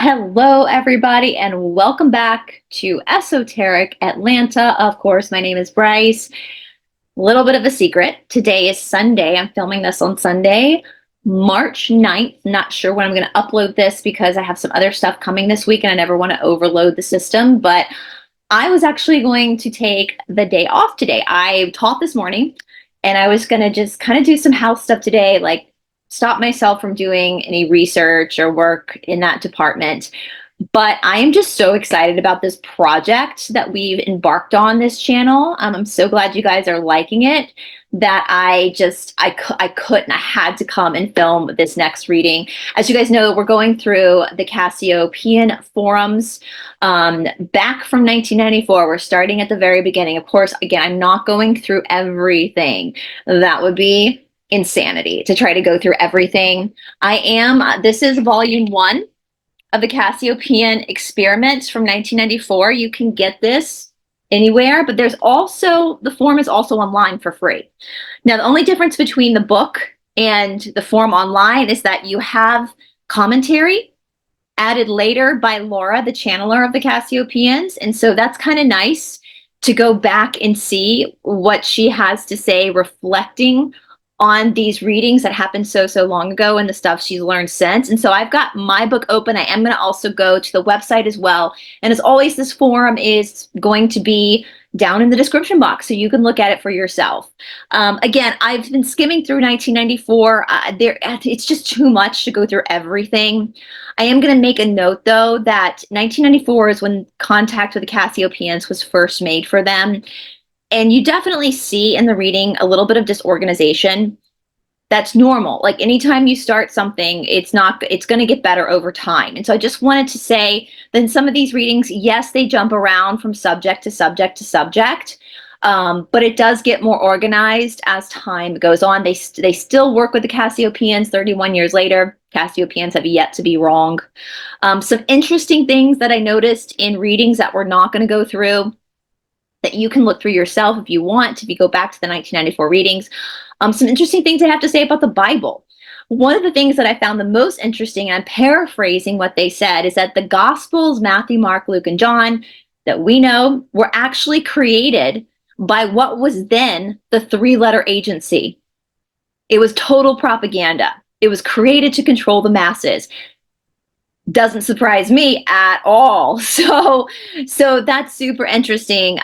Hello, everybody, and welcome back to Esoteric Atlanta. Of course, my name is Bryce. Little bit of a secret. Today is Sunday. I'm filming this on Sunday, March 9th. Not sure when I'm going to upload this because I have some other stuff coming this week and I never want to overload the system. But I was actually going to take the day off today. I taught this morning and I was going to just kind of do some house stuff today, like stop myself from doing any research or work in that department. But I am just so excited about this project that we've embarked on this channel. I'm so glad you guys are liking it that I couldn't, I had to come and film this next reading. As you guys know, we're going through the Cassiopeian forums back from 1994. We're starting at the very beginning. Of course, again, I'm not going through everything. That would be insanity to try to go through everything. This is volume 1 of the Cassiopeian experiments from 1994. You can get this anywhere, but there's also, the form is also online for free. Now, the only difference between the book and the form online is that you have commentary added later by Laura, the channeler of the Cassiopeians. And so that's kind of nice to go back and see what she has to say, reflecting on these readings that happened so long ago and the stuff she's learned since. And so I've got my book open. I am going to also go to the website as well. And as always, this forum is going to be down in the description box so you can look at it for yourself. Again, I've been skimming through 1994. It's just too much to go through everything. I am going to make a note, though, that 1994 is when contact with the Cassiopeians was first made for them. And you definitely see in the reading a little bit of disorganization. That's normal. Like anytime you start something, it's going to get better over time. And so I just wanted to say that in some of these readings, yes, they jump around from subject to subject to subject, but it does get more organized as time goes on. They still work with the Cassiopeians 31 years later. Cassiopeians have yet to be wrong. Some interesting things that I noticed in readings that we're not going to go through, that you can look through yourself if you want, if you go back to the 1994 readings. Some interesting things I have to say about the Bible. One of the things that I found the most interesting, and I'm paraphrasing what they said, is that the Gospels, Matthew, Mark, Luke, and John, that we know were actually created by what was then the 3-letter agency. It was total propaganda. It was created to control the masses. Doesn't surprise me at all. So that's super interesting.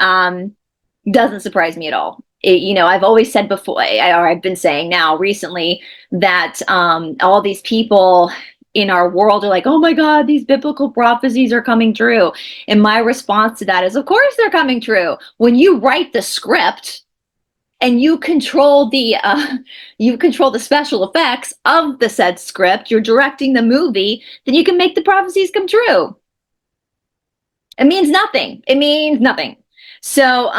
Doesn't surprise me at all. I've always said before, or I've been saying now recently, that all these people in our world are like, oh my God, these biblical prophecies are coming true. And my response to that is, of course they're coming true. When you write the script and you control the special effects of the said script, you're directing the movie, then you can make the prophecies come true. It means nothing. It means nothing. So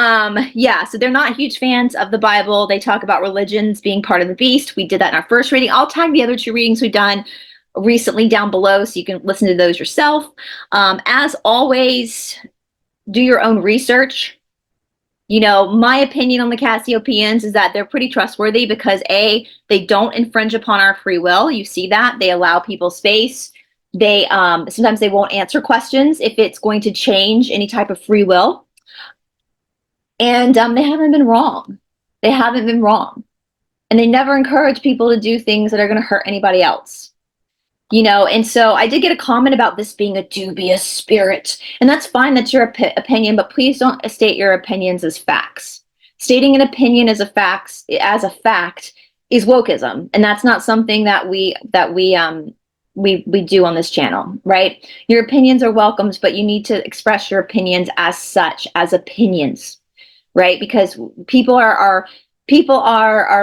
yeah, so they're not huge fans of the Bible. They talk about religions being part of the beast. We did that in our first reading. I'll tag the other 2 readings we've done recently down below so you can listen to those yourself. As always, do your own research. My opinion on the Cassiopeians is that they're pretty trustworthy because A, they don't infringe upon our free will. You see that. They allow people space. They sometimes they won't answer questions if it's going to change any type of free will. And they haven't been wrong. They haven't been wrong. And they never encourage people to do things that are going to hurt anybody else. And so I did get a comment about this being a dubious spirit, and that's fine. That's your opinion, but please don't state your opinions as facts. Stating an opinion as a fact is wokeism, and that's not something that we do on this channel, right? Your opinions are welcomed, but you need to express your opinions as such, as opinions, right? Because people are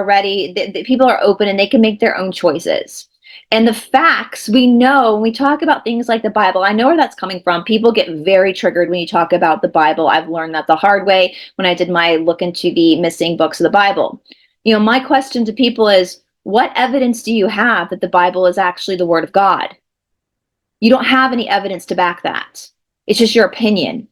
ready. People are open, and they can make their own choices. And the facts, we know when we talk about things like the Bible, I know where that's coming from. People get very triggered when you talk about the Bible. I've learned that the hard way when I did my look into the missing books of the Bible. My question to people is, what evidence do you have that the Bible is actually the Word of God? You don't have any evidence to back that. It's just your opinion.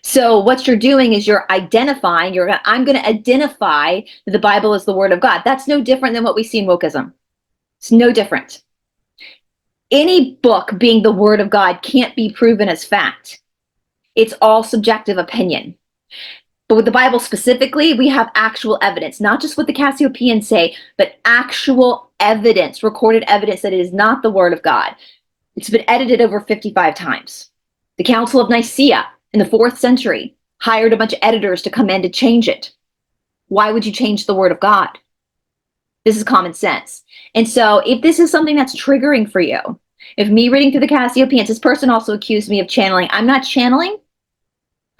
So what you're doing is you're identifying, I'm going to identify that the Bible is the Word of God. That's no different than what we see in wokeism. It's no different. Any book being the word of God can't be proven as fact. It's all subjective opinion. But with the Bible specifically, we have actual evidence, not just what the Cassiopeians say, but actual evidence, recorded evidence that it is not the word of God. It's been edited over 55 times. The Council of Nicaea in the 4th century hired a bunch of editors to come in to change it. Why would you change the word of God? This is common sense. And so if this is something that's triggering for you, if me reading through the Cassiopeians, this person also accused me of channeling. I'm not channeling.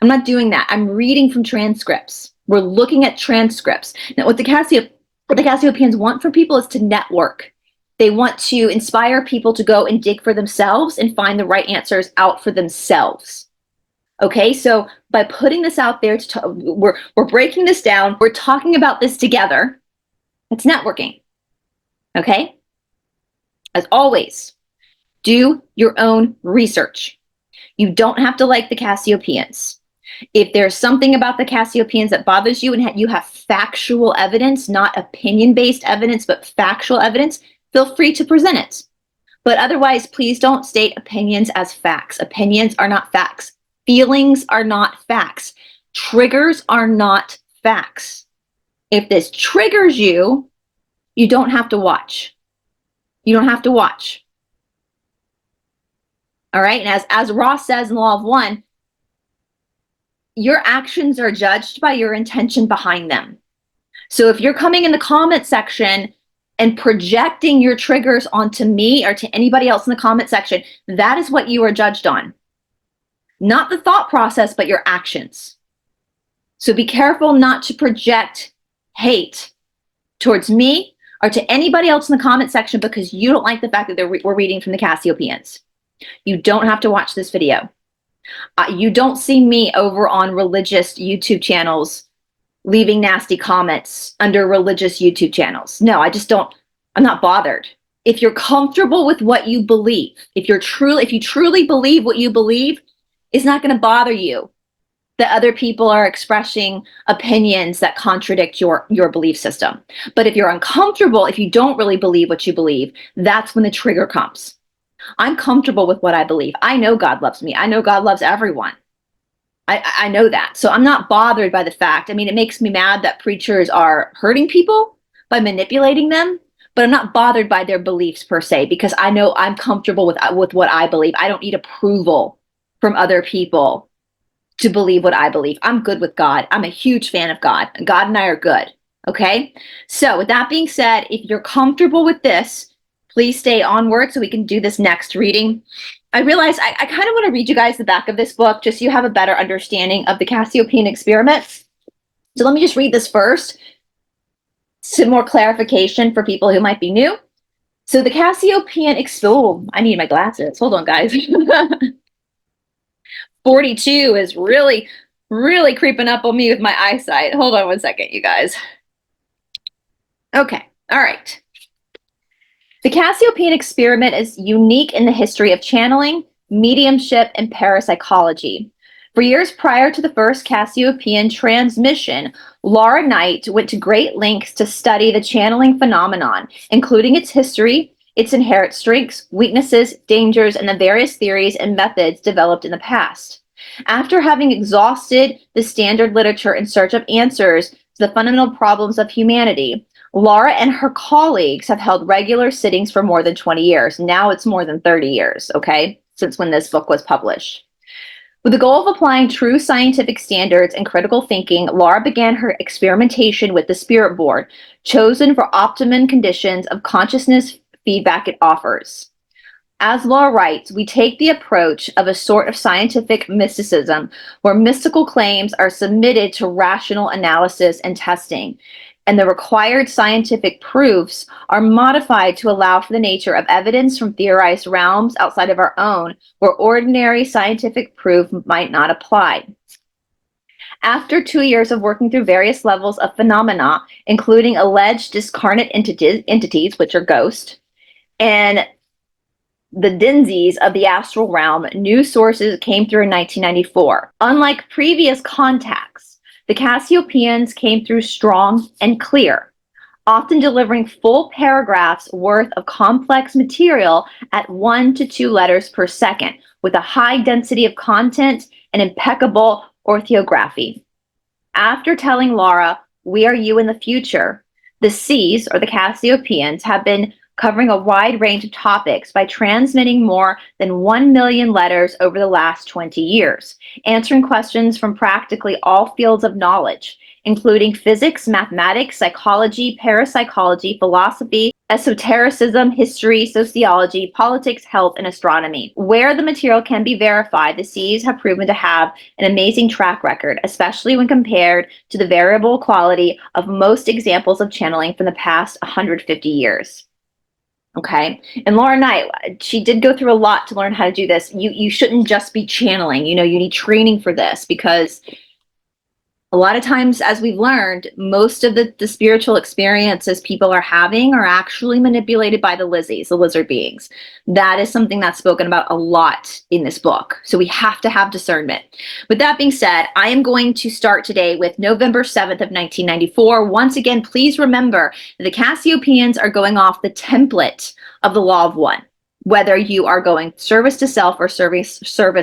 I'm not doing that. I'm reading from transcripts. We're looking at transcripts. Now, what the Cassiopeians want from people is to network. They want to inspire people to go and dig for themselves and find the right answers out for themselves. Okay, so by putting this out there, we're breaking this down. We're talking about this together. It's networking. Okay? As always, do your own research. You don't have to like the Cassiopeians. If there's something about the Cassiopeians that bothers you and you have factual evidence, not opinion-based evidence, but factual evidence, feel free to present it. But otherwise, please don't state opinions as facts. Opinions are not facts. Feelings are not facts. Triggers are not facts. If this triggers you, you don't have to watch. You don't have to watch. All right, and as Ross says in Law of One, your actions are judged by your intention behind them. So if you're coming in the comment section and projecting your triggers onto me or to anybody else in the comment section, that is what you are judged on. Not the thought process, but your actions. So be careful not to project hate towards me or to anybody else in the comment section because you don't like the fact that we're reading from the Cassiopeians. You don't have to watch this video. You don't see me over on religious YouTube channels leaving nasty comments under religious YouTube channels. No, I just don't. I'm not bothered. If you're comfortable with what you believe, if you truly believe what you believe, it's not going to bother you that other people are expressing opinions that contradict your belief system. But if you're uncomfortable, if you don't really believe what you believe, that's when the trigger comes. I'm comfortable with what I believe. I know God loves me. I know God loves everyone. I know that. So I'm not bothered by the fact. I mean, it makes me mad that preachers are hurting people by manipulating them, but I'm not bothered by their beliefs per se because I know I'm comfortable with what I believe. I don't need approval from other people to believe what I believe. I'm good with God. I'm a huge fan of God. God and I are good. Okay? So with that being said, if you're comfortable with this, please stay onward so we can do this next reading. I realize I kind of want to read you guys the back of this book just so you have a better understanding of the Cassiopeian experiment. So let me just read this first. Some more clarification for people who might be new. So the Cassiopeian experiment, I need my glasses. Hold on, guys. 42 is really creeping up on me with my eyesight. Hold on one second, you guys. Okay, all right. The Cassiopeian experiment is unique in the history of channeling, mediumship, and parapsychology. For years prior to the first Cassiopeian transmission, Laura Knight went to great lengths to study the channeling phenomenon, including its history, its inherent strengths, weaknesses, dangers, and the various theories and methods developed in the past. After having exhausted the standard literature in search of answers to the fundamental problems of humanity, Laura and her colleagues have held regular sittings for more than 20 years. Now it's more than 30 years, okay, since when this book was published. With the goal of applying true scientific standards and critical thinking, Laura began her experimentation with the Spirit Board, chosen for optimum conditions of consciousness feedback it offers. As Laura writes, we take the approach of a sort of scientific mysticism where mystical claims are submitted to rational analysis and testing, and the required scientific proofs are modified to allow for the nature of evidence from theorized realms outside of our own, where ordinary scientific proof might not apply. After 2 years of working through various levels of phenomena, including alleged discarnate entities, which are ghosts, and the Dinsies of the astral realm, new sources came through in 1994. Unlike previous contacts, the Cassiopeians came through strong and clear. often delivering full paragraphs worth of complex material at 1 to 2 letters per second, with a high density of content and impeccable orthography. After telling Laura, "We are you in the future," the C's, or the Cassiopeans, have been covering a wide range of topics by transmitting more than 1 million letters over the last 20 years, answering questions from practically all fields of knowledge, including physics, mathematics, psychology, parapsychology, philosophy, esotericism, history, sociology, politics, health, and astronomy. Where the material can be verified, the C's have proven to have an amazing track record, especially when compared to the variable quality of most examples of channeling from the past 150 years. Okay. And Laura Knight, she did go through a lot to learn how to do this. You shouldn't just be channeling, you need training for this, because a lot of times, as we've learned, most of the spiritual experiences people are having are actually manipulated by the Lizzies, the lizard beings. That is something that's spoken about a lot in this book. So we have to have discernment. With that being said, I am going to start today with November 7th of 1994. Once again, please remember that the Cassiopeans are going off the template of the Law of One, whether you are going service to self or service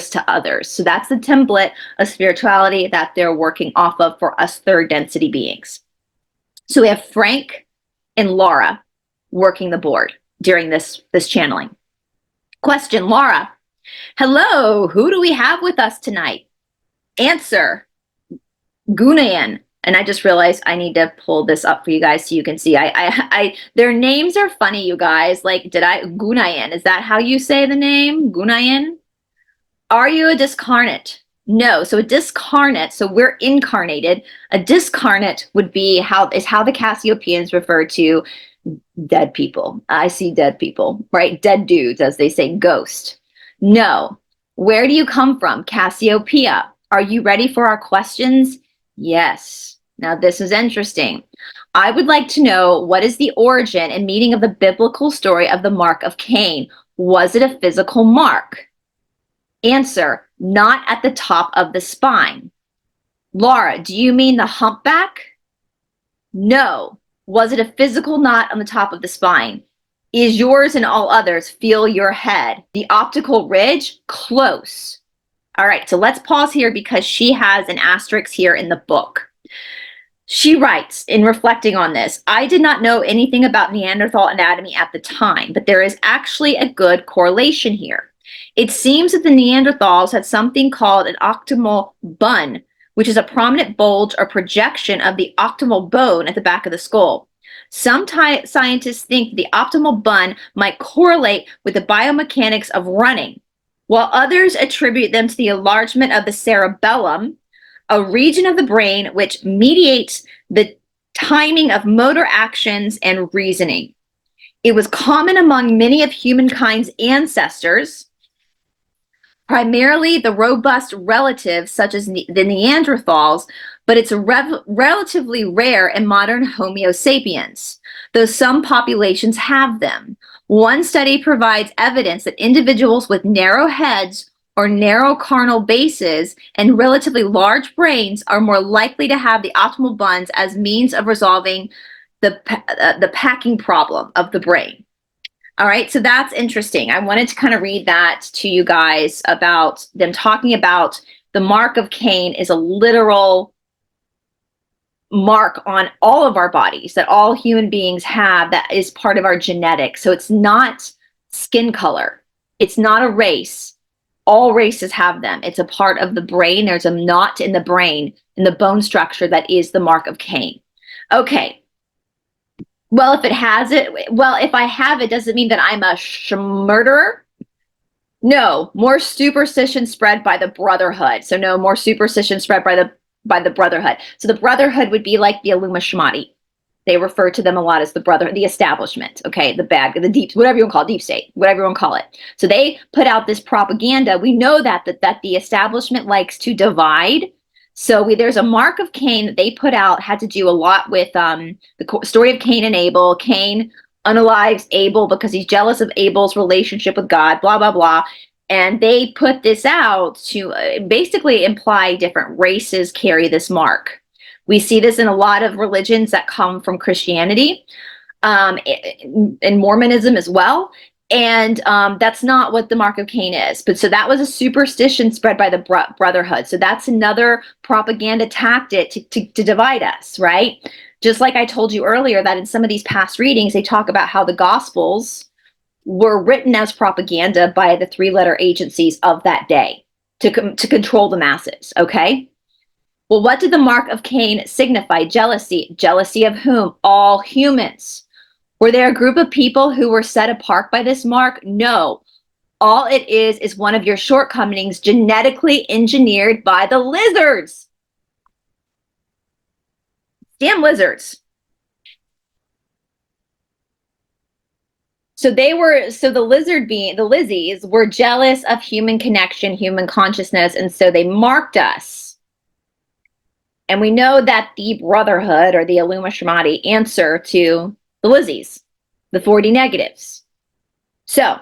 to others. So that's the template of spirituality that they're working off of for us third density beings. So we have Frank and Laura working the board during this channeling. Question, Laura. Hello, who do we have with us tonight? Answer, Gunayan. And I just realized I need to pull this up for you guys so you can see. Their names are funny, you guys. Like, Gunayan, is that how you say the name? Gunayan? Are you a discarnate? No. So a discarnate, so we're incarnated. A discarnate would be how the Cassiopeans refer to dead people. I see dead people, right? Dead dudes, as they say, ghost. No. Where do you come from? Cassiopeia. Are you ready for our questions? Yes. Now this is interesting. I would like to know, what is the origin and meaning of the biblical story of the mark of Cain? Was it a physical mark? Answer, not at the top of the spine. Laura, do you mean the humpback? No. Was it a physical knot on the top of the spine? Is yours and all others feel your head? The optical ridge? Close. All right, so let's pause here because she has an asterisk here in the book. She writes, in reflecting on this, I did not know anything about Neanderthal anatomy at the time, but there is actually a good correlation here. It seems that the Neanderthals had something called an occipital bun, which is a prominent bulge or projection of the occipital bone at the back of the skull. Some scientists think the optimal bun might correlate with the biomechanics of running, while others attribute them to the enlargement of the cerebellum, a region of the brain which mediates the timing of motor actions and reasoning. It was common among many of humankind's ancestors, primarily the robust relatives such as the Neanderthals, but it's relatively rare in modern Homo sapiens, though some populations have them. One study provides evidence that individuals with narrow heads or narrow carnal bases and relatively large brains are more likely to have the optimal buns as means of resolving the packing problem of the brain. All right, so that's interesting. I wanted to kind of read that to you guys about them talking about the mark of Cain is a literal mark on all of our bodies that all human beings have, that is part of our genetics. So it's not skin color. It's not a race. All races have them. It's a part of the brain. There's a knot in the brain, in the bone structure, that is the mark of Cain. Okay. Well, if it has it, if I have it, does it mean that I'm a murderer? No, more superstition spread by the Brotherhood. So no, more superstition spread by the Brotherhood. So the Brotherhood would be like the Illuminati. They refer to them a lot as the Brotherhood, the establishment, okay, the bad, the deep, whatever you want to call it, deep state, whatever you want to call it. So they put out this propaganda. We know that the establishment likes to divide. So there's a mark of Cain that they put out, had to do a lot with the story of Cain and Abel. Cain unalives Abel because he's jealous of Abel's relationship with God, blah, blah, blah. And they put this out to basically imply different races carry this mark. We see this in a lot of religions that come from Christianity, in Mormonism as well. And that's not what the mark of Cain is. But so that was a superstition spread by the Brotherhood. So that's another propaganda tactic to divide us, right? Just like I told you earlier that in some of these past readings, they talk about how the Gospels were written as propaganda by the three-letter agencies of that day to control the masses, okay? Well, what did the mark of Cain signify? Jealousy. Jealousy of whom? All humans. Were there a group of people who were set apart by this mark? No. All it is one of your shortcomings genetically engineered by the lizards. Damn lizards. So the Lizzies were jealous of human connection, human consciousness, and so they marked us. And we know that the Brotherhood or the Illuminati answer to the Lizzies, the 40 negatives. So,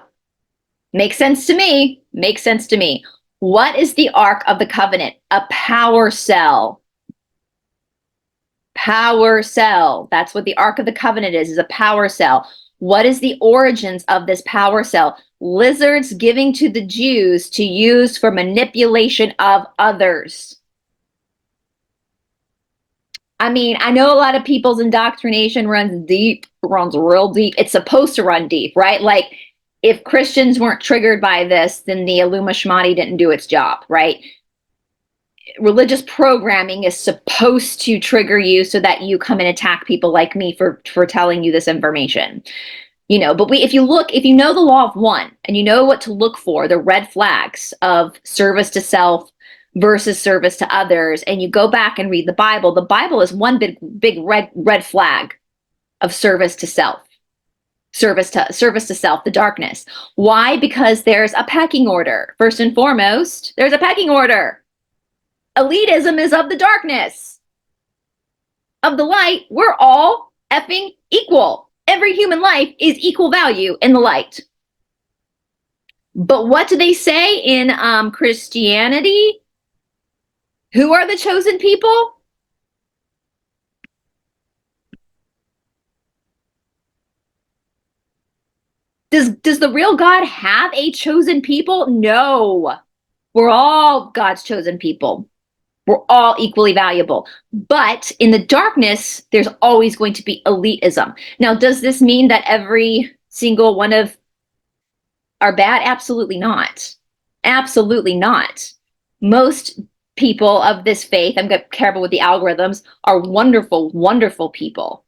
makes sense to me. Makes sense to me. What is the Ark of the Covenant? A power cell. Power cell. That's what the Ark of the Covenant is a power cell. What is the origins of this power cell? Lizards giving to the Jews to use for manipulation of others. I mean, I know a lot of people's indoctrination runs deep, runs real deep. It's supposed to run deep, right? Like, if Christians weren't triggered by this, then the Illuminati didn't do its job, right? Religious programming is supposed to trigger you so that you come and attack people like me for telling you this information. You know, but if you know the law of one and you know what to look for, the red flags of service to self versus service to others, and you go back and read the Bible is one big red flag of service to self. Service to self, the darkness. Why? Because there's a pecking order. First and foremost, there's a pecking order. Elitism is of the darkness. Of the light, we're all effing equal. Every human life is equal value in the light. But what do they say in Christianity? Who are the chosen people? Does the real God have a chosen people? No. We're all God's chosen people. We're all equally valuable. But in the darkness, there's always going to be elitism. Now, does this mean that every single one of are bad? Absolutely not. Absolutely not. Most people of this faith, I'm careful with the algorithms, are wonderful, wonderful people.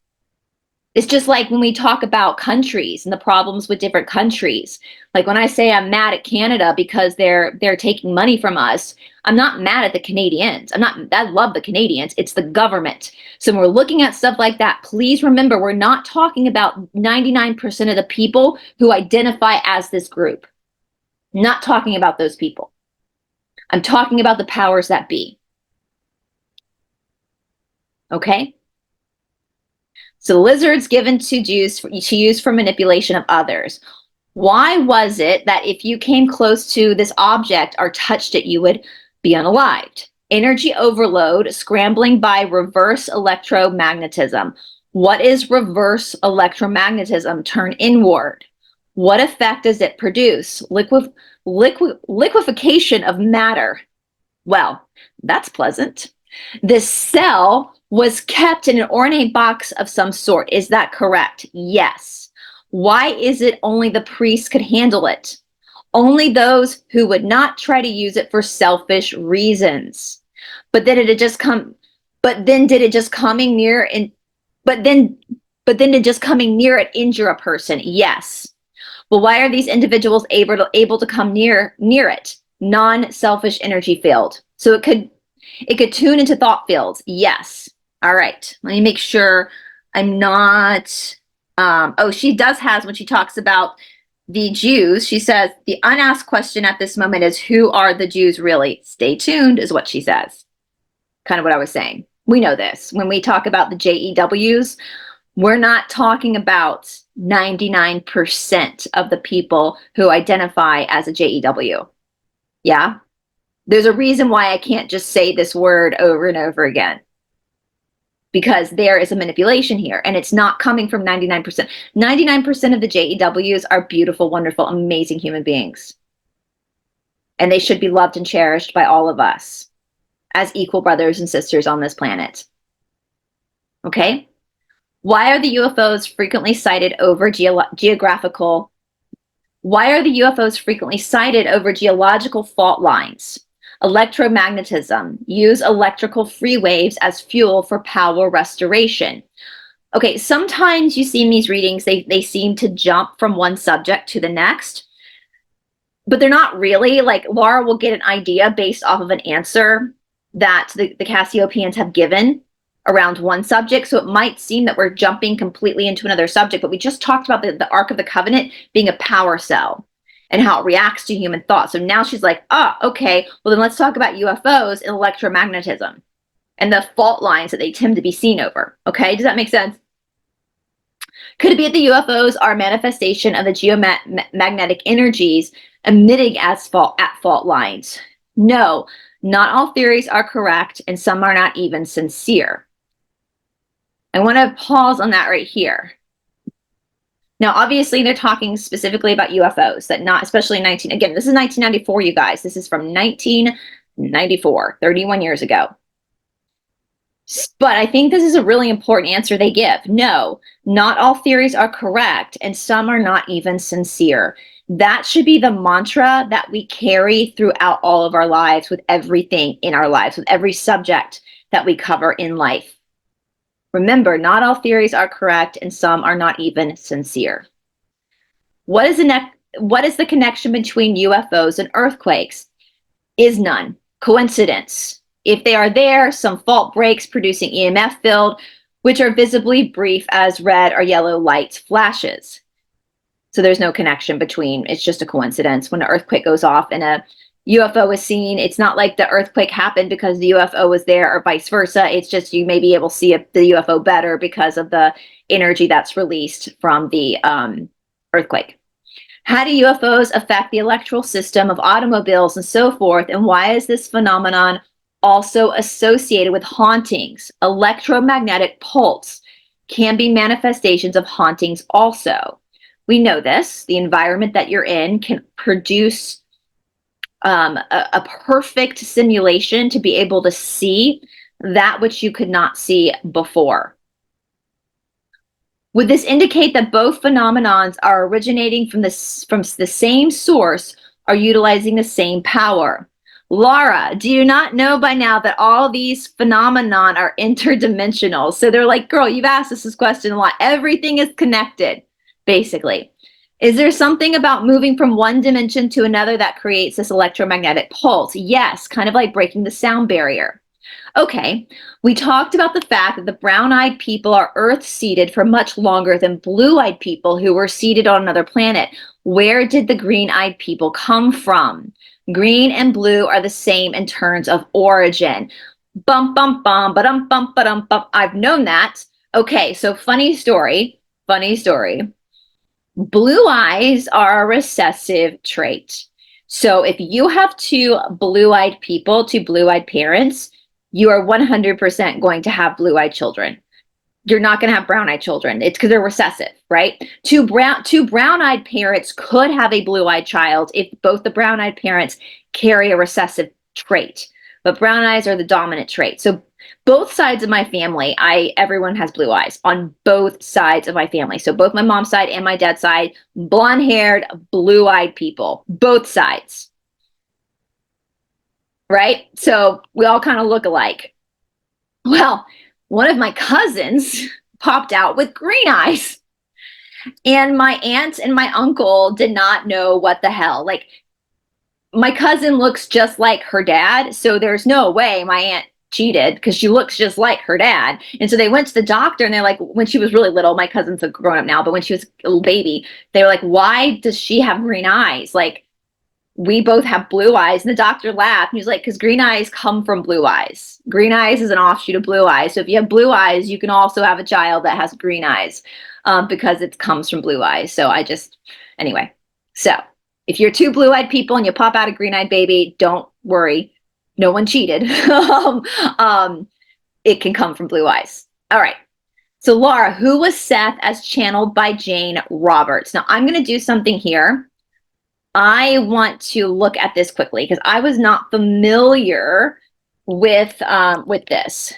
It's just like when we talk about countries and the problems with different countries. Like when I say I'm mad at Canada because they're taking money from us, I'm not mad at the Canadians. I love the Canadians. It's the government. So when we're looking at stuff like that, please remember we're not talking about 99% of the people who identify as this group. Not talking about those people. I'm talking about the powers that be. Okay? So lizards given to Jews to use for manipulation of others. Why was it that if you came close to this object or touched it, you would be unalived? Energy overload, scrambling by reverse electromagnetism. What is reverse electromagnetism? Turn inward. What effect does it produce? Liquefaction of matter. Well, that's pleasant. This cell was kept in an ornate box of some sort. Is that correct? Yes. Why is it only the priests could handle it? Only those who would not try to use it for selfish reasons. But then did it just coming near it injure a person? Yes. Well, why are these individuals able to come near it? Non-selfish energy field. So it could tune into thought fields. Yes. All right. Let me make sure I'm not. She has, when she talks about the Jews, she says, the unasked question at this moment is, who are the Jews really? Stay tuned is what she says. Kind of what I was saying. We know this. When we talk about the JEWs, we're not talking about 99% of the people who identify as a JEW. Yeah? There's a reason why I can't just say this word over and over again. because there is a manipulation here, and it's not coming from 99%. 99% of the JEWs are beautiful, wonderful, amazing human beings. And they should be loved and cherished by all of us as equal brothers and sisters on this planet. Okay? Why are the UFOs frequently cited over geographical? Why are the UFOs frequently cited over geological fault lines? Electromagnetism. Use electrical free waves as fuel for power restoration. Okay, sometimes you see in these readings, they seem to jump from one subject to the next, but they're not really. Like, Laura will get an idea based off of an answer that the Cassiopeians have given around one subject. So it might seem that we're jumping completely into another subject, but we just talked about the Ark of the Covenant being a power cell and how it reacts to human thought. So now she's like, oh, okay, well then let's talk about UFOs and electromagnetism and the fault lines that they tend to be seen over. Okay, does that make sense? Could it be that the UFOs are a manifestation of the geomagnetic energies emitting at fault lines? No, not all theories are correct, and some are not even sincere. I want to pause on that right here. Now, obviously, they're talking specifically about UFOs, that not, especially in again, this is 1994, you guys. This is from 1994, 31 years ago. But I think this is a really important answer they give. No, not all theories are correct, and some are not even sincere. That should be the mantra that we carry throughout all of our lives, with everything in our lives, with every subject that we cover in life. Remember, not all theories are correct, and some are not even sincere. What is the connection between UFOs and earthquakes? Is none. Coincidence. If they are there, some fault breaks producing EMF field, which are visibly brief as red or yellow light flashes. So there's no connection between, it's just a coincidence. When an earthquake goes off and a UFO is seen, it's not like the earthquake happened because the UFO was there or vice versa. It's just you may be able to see the UFO better because of the energy that's released from the earthquake. How do UFOs affect the electrical system of automobiles and so forth? And why is this phenomenon also associated with hauntings? Electromagnetic pulse can be manifestations of hauntings also. We know this. The environment that you're in can produce a perfect simulation to be able to see that which you could not see before. Would this indicate that both phenomenons are originating from the same source or utilizing the same power? Laura, do you not know by now that all these phenomenon are interdimensional? So they're like, girl, you've asked us this question a lot. Everything is connected, basically. Is there something about moving from one dimension to another that creates this electromagnetic pulse? Yes, kind of like breaking the sound barrier. Okay, we talked about the fact that the brown-eyed people are Earth-seated for much longer than blue-eyed people who were seated on another planet. Where did the green-eyed people come from? Green and blue are the same in terms of origin. Bum, bum, bum, ba-dum, bum, ba-dum, bum. I've known that. Okay, so funny story. Blue eyes are a recessive trait. So if you have two blue-eyed people, two blue-eyed parents, you are 100% going to have blue-eyed children. You're not going to have brown-eyed children. It's because they're recessive, right? Two brown-eyed parents could have a blue-eyed child if both the brown-eyed parents carry a recessive trait. But brown eyes are the dominant trait. So both sides of my family, everyone has blue eyes on both sides of my family. So both my mom's side and my dad's side, blonde-haired, blue-eyed people, both sides. Right? So we all kind of look alike. Well, one of my cousins popped out with green eyes. And my aunt and my uncle did not know what the hell. Like, my cousin looks just like her dad, so there's no way my aunt cheated because she looks just like her dad. And so they went to the doctor, and they're like, when she was really little, my cousin's grown up now, but when she was a little baby, they were like, why does she have green eyes? Like, we both have blue eyes. And the doctor laughed. And he was like, because green eyes come from blue eyes. Green eyes is an offshoot of blue eyes. So if you have blue eyes, you can also have a child that has green eyes because it comes from blue eyes. So anyway. So if you're two blue-eyed people and you pop out a green-eyed baby, don't worry. No one cheated. It can come from blue eyes. All right. So Laura, who was Seth as channeled by Jane Roberts? Now I'm going to do something here. I want to look at this quickly because I was not familiar with this.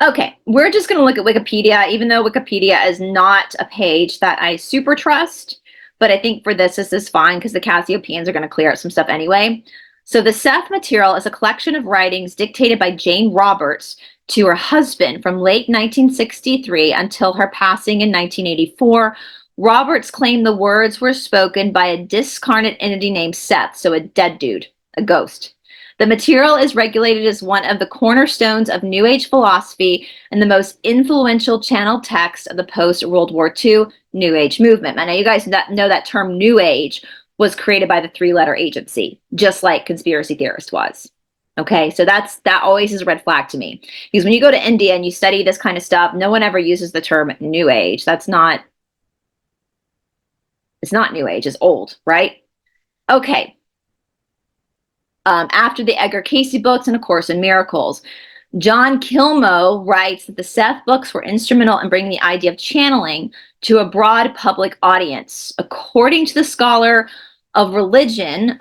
Okay, we're just going to look at Wikipedia, even though Wikipedia is not a page that I super trust. But I think for this is fine because the Cassiopeans are going to clear up some stuff anyway. So the Seth material is a collection of writings dictated by Jane Roberts to her husband from late 1963 until her passing in 1984. Roberts claimed the words were spoken by a discarnate entity named Seth, so a dead dude, a ghost. The material is regulated as one of the cornerstones of New Age philosophy and the most influential channeled text of the post-World War II New Age movement. I know you guys know that term New Age was created by the three-letter agency, just like conspiracy theorist was. Okay, so that always is a red flag to me. Because when you go to India and you study this kind of stuff, no one ever uses the term New Age. It's not New Age, it's old, right? Okay. After the Edgar Cayce books and A Course in Miracles. John Kilmo writes that the Seth books were instrumental in bringing the idea of channeling to a broad public audience. According to the scholar of religion,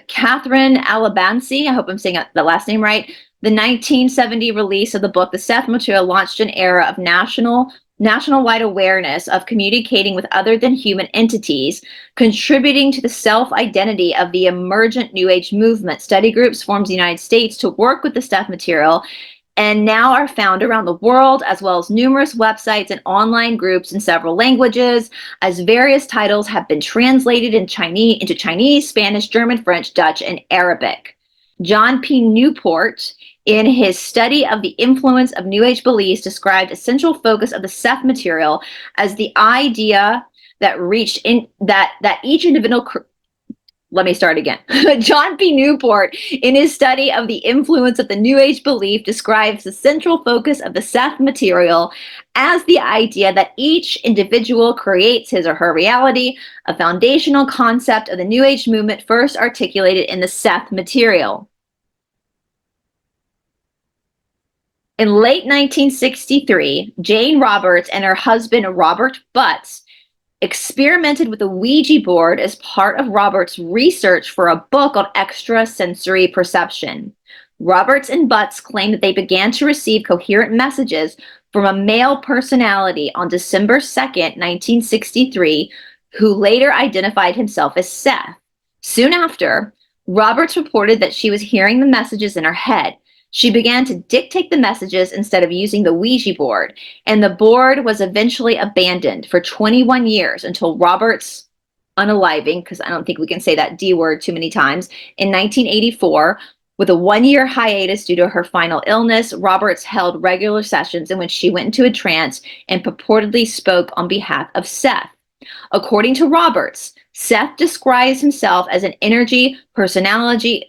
Catherine Alabansi, I hope I'm saying the last name right, the 1970 release of the book, The Seth Material, launched an era of national-wide awareness of communicating with other than human entities, contributing to the self-identity of the emergent New Age movement. Study groups formed in the United States to work with the Seth material and now are found around the world, as well as numerous websites and online groups in several languages, as various titles have been translated into Chinese, Spanish, German, French, Dutch, and Arabic. John P. Newport, in his study of the influence of New Age beliefs, described a central focus of the Seth material as the idea that each individual. Let me start again. John P. Newport, in his study of the influence of the New Age belief, describes the central focus of the Seth material as the idea that each individual creates his or her reality, a foundational concept of the New Age movement first articulated in the Seth material. In late 1963, Jane Roberts and her husband, Robert Butts, experimented with a Ouija board as part of Roberts' research for a book on extrasensory perception. Roberts and Butts claimed that they began to receive coherent messages from a male personality on December 2nd, 1963, who later identified himself as Seth. Soon after, Roberts reported that she was hearing the messages in her head. She began to dictate the messages instead of using the Ouija board, and the board was eventually abandoned for 21 years until Roberts' unaliving, because I don't think we can say that D word too many times, in 1984. With a one-year hiatus due to her final illness, Roberts held regular sessions in which she went into a trance and purportedly spoke on behalf of Seth. According to Roberts, Seth describes himself as an energy, personality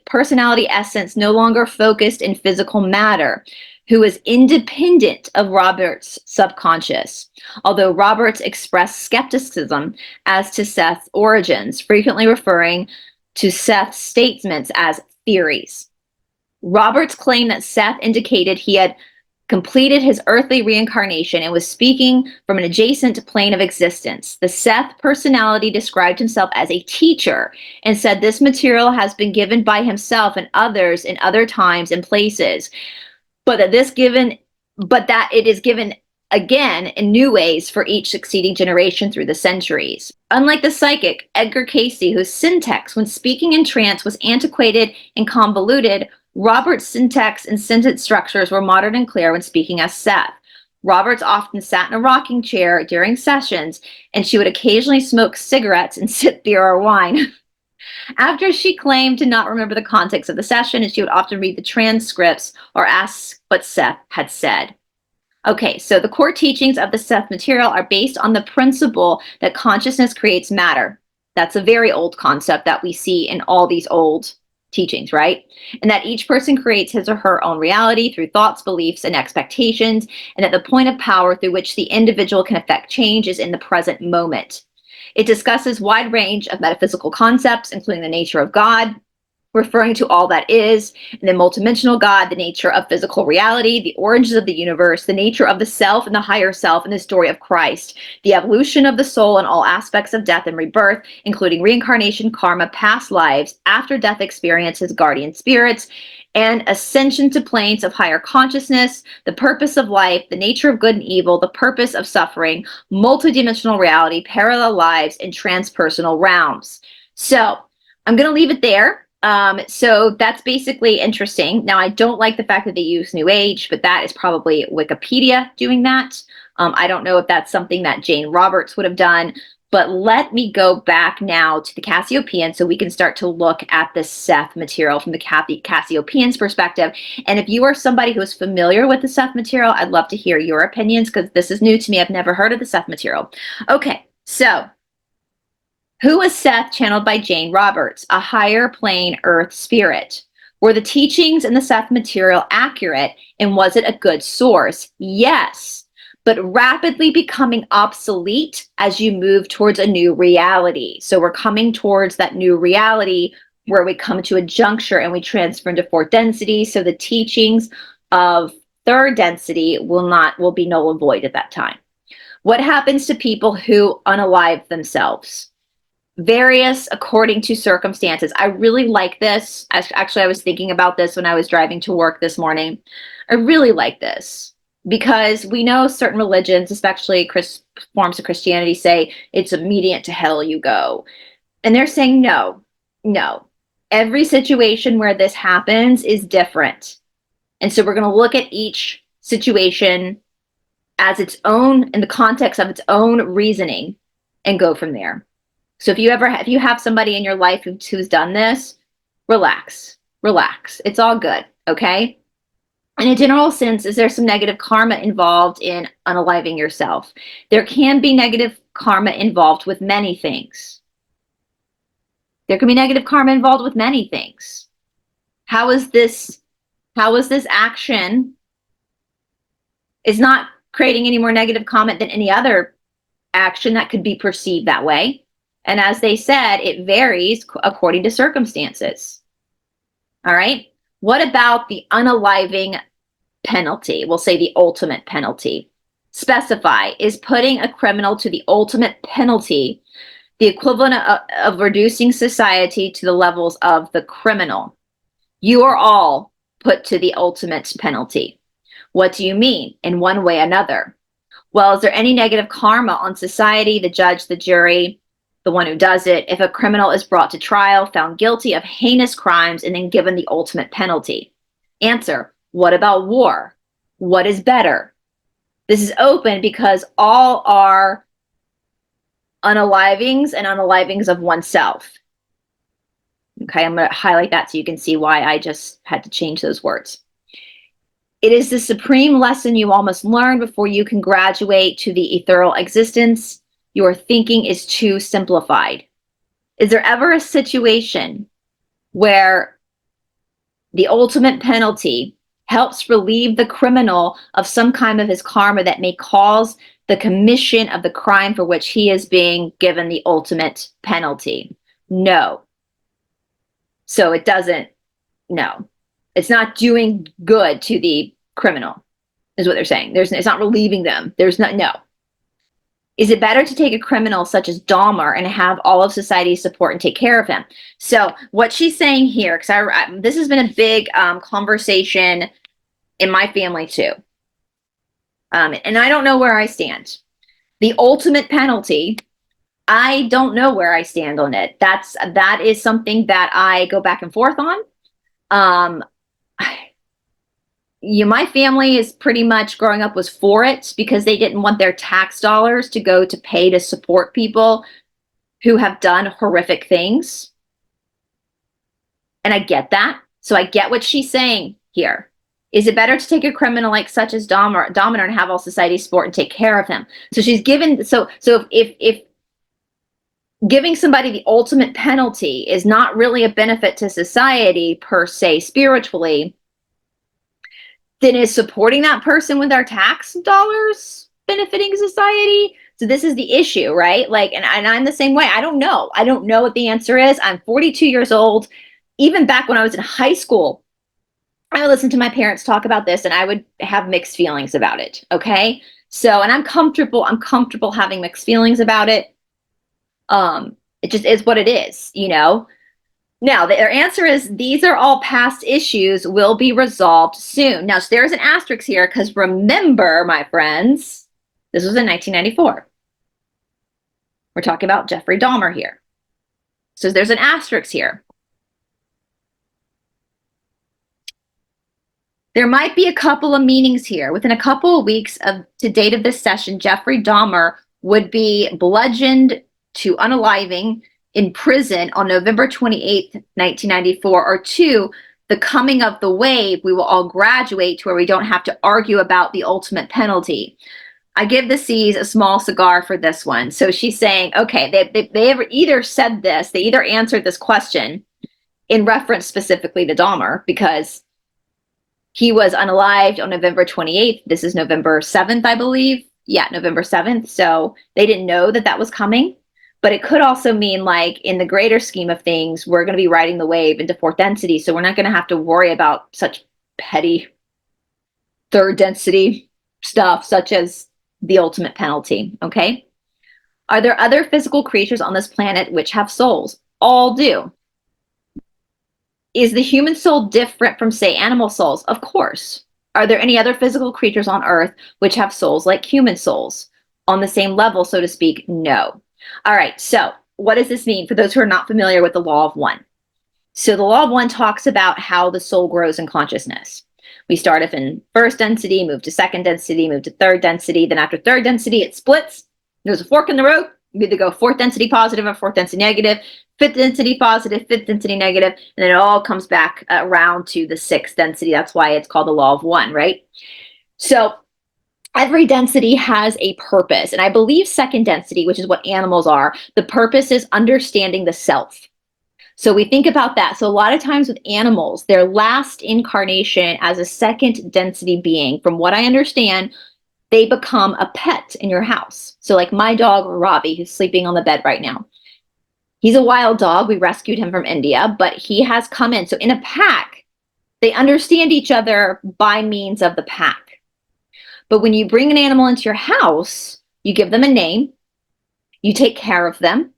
essence no longer focused in physical matter, who is independent of Roberts' subconscious. Although Roberts expressed skepticism as to Seth's origins, frequently referring to Seth's statements as theories. Roberts claimed that Seth indicated he had completed his earthly reincarnation and was speaking from an adjacent plane of existence. The Seth personality described himself as a teacher and said this material has been given by himself and others in other times and places, but that it is given again in new ways for each succeeding generation through the centuries. Unlike the psychic Edgar Cayce, whose syntax when speaking in trance was antiquated and convoluted, Robert's syntax and sentence structures were modern and clear when speaking as Seth. Roberts often sat in a rocking chair during sessions, and she would occasionally smoke cigarettes and sip beer or wine. After she claimed to not remember the context of the session, and she would often read the transcripts or ask what Seth had said. Okay, so the core teachings of the Seth material are based on the principle that consciousness creates matter. That's a very old concept that we see in all these old teachings, right? And that each person creates his or her own reality through thoughts, beliefs, and expectations, and that the point of power through which the individual can affect change is in the present moment. It discusses a wide range of metaphysical concepts, including the nature of God, referring to all that is, and the multidimensional God, the nature of physical reality, the origins of the universe, the nature of the self and the higher self, and the story of Christ, the evolution of the soul and all aspects of death and rebirth, including reincarnation, karma, past lives, after death experiences, guardian spirits, and ascension to planes of higher consciousness, the purpose of life, the nature of good and evil, the purpose of suffering, multidimensional reality, parallel lives, and transpersonal realms. So I'm going to leave it there. So that's basically interesting. Now, I don't like the fact that they use New Age, but that is probably Wikipedia doing that. I don't know if that's something that Jane Roberts would have done, but let me go back now to the Cassiopean so we can start to look at the Seth material from the Cassiopean's perspective. And if you are somebody who is familiar with the Seth material, I'd love to hear your opinions because this is new to me. I've never heard of the Seth material. Okay, so who was Seth, channeled by Jane Roberts? A higher plane earth spirit. Were the teachings in the Seth material accurate, and was it a good source? Yes, but rapidly becoming obsolete as you move towards a new reality. So we're coming towards that new reality where we come to a juncture and we transfer into fourth density. So the teachings of third density will be null and void at that time. What happens to people who unalive themselves? Various according to circumstances. I really like this. Actually, I was thinking about this when I was driving to work this morning. I really like this because we know certain religions, especially forms of Christianity, say it's immediate to hell you go. And they're saying no. Every situation where this happens is different. And so we're going to look at each situation as its own, in the context of its own reasoning, and go from there. So if you have somebody in your life who's done this, relax. It's all good, okay? In a general sense, is there some negative karma involved in unaliving yourself? There can be negative karma involved with many things. There can be negative karma involved with many things. How is this action is not creating any more negative karma than any other action that could be perceived that way? And as they said, it varies according to circumstances. All right. What about the unaliving penalty? We'll say the ultimate penalty. Specify, is putting a criminal to the ultimate penalty the equivalent of reducing society to the levels of the criminal? You are all put to the ultimate penalty. What do you mean? In one way or another. Well, is there any negative karma on society, the judge, the jury, the one who does it, if a criminal is brought to trial, found guilty of heinous crimes, and then given the ultimate penalty? Answer, what about war? What is better? This is open because all are unalivings and unalivings of oneself. Okay, I'm going to highlight that so you can see why I just had to change those words. It is the supreme lesson you all must learn before you can graduate to the ethereal existence. Your thinking is too simplified. Is there ever a situation where the ultimate penalty helps relieve the criminal of some kind of his karma that may cause the commission of the crime for which he is being given the ultimate penalty? No. So it doesn't, no. It's not doing good to the criminal, is what they're saying. It's not relieving them. No. Is it better to take a criminal such as Dahmer and have all of society's support and take care of him? So what she's saying here, because this has been a big conversation in my family too. And I don't know where I stand. The ultimate penalty, I don't know where I stand on it. That is something that I go back and forth on. My family is pretty much growing up was for it because they didn't want their tax dollars to go to pay to support people who have done horrific things. And I get that. So I get what she's saying here. Is it better to take a criminal like such as Dahmer and have all society support and take care of him? So she's given, so if giving somebody the ultimate penalty is not really a benefit to society per se spiritually, then is supporting that person with our tax dollars benefiting society? So this is the issue, right? Like, and I'm the same way. I don't know. I don't know what the answer is. I'm 42 years old. even back when I was in high school, I would listen to my parents talk about this and I would have mixed feelings about it. Okay. So, and I'm comfortable having mixed feelings about it. It just is what it is, you know? Now, their answer is these are all past issues, will be resolved soon. Now, so there's an asterisk here because remember, my friends, this was in 1994. We're talking about Jeffrey Dahmer here. So there's an asterisk here. There might be a couple of meanings here. Within a couple of weeks to date of this session, Jeffrey Dahmer would be bludgeoned to unaliving in prison on November 28th, 1994, or 2, the coming of the wave, we will all graduate to where we don't have to argue about the ultimate penalty. I give the C's a small cigar for this one. So she's saying, okay, they either said this, they either answered this question in reference specifically to Dahmer, because he was unalived on November 28th. This is November 7th, I believe. Yeah, November 7th. So they didn't know that that was coming. But it could also mean, like, in the greater scheme of things, we're going to be riding the wave into fourth density. So we're not going to have to worry about such petty third density stuff, such as the ultimate penalty. Okay. Are there other physical creatures on this planet which have souls? All do. Is the human soul different from, say, animal souls? Of course. Are there any other physical creatures on Earth which have souls like human souls? On the same level, so to speak? No. All right, so what does this mean for those who are not familiar with the law of one? So the law of one talks about how the soul grows in consciousness. We start off in first density, move to second density, move to third density. Then after third density, it splits. There's a fork in the road. You either go fourth density positive or fourth density negative, fifth density positive, fifth density negative, and then it all comes back around to the sixth density. That's why it's called the law of one, right? So every density has a purpose. And I believe second density, which is what animals are, the purpose is understanding the self. So we think about that. So a lot of times with animals, their last incarnation as a second density being, from what I understand, they become a pet in your house. So like my dog, Ravi, who's sleeping on the bed right now. He's a wild dog. We rescued him from India, but he has come in. So in a pack, they understand each other by means of the pack. But when you bring an animal into your house, you give them a name, you take care of them,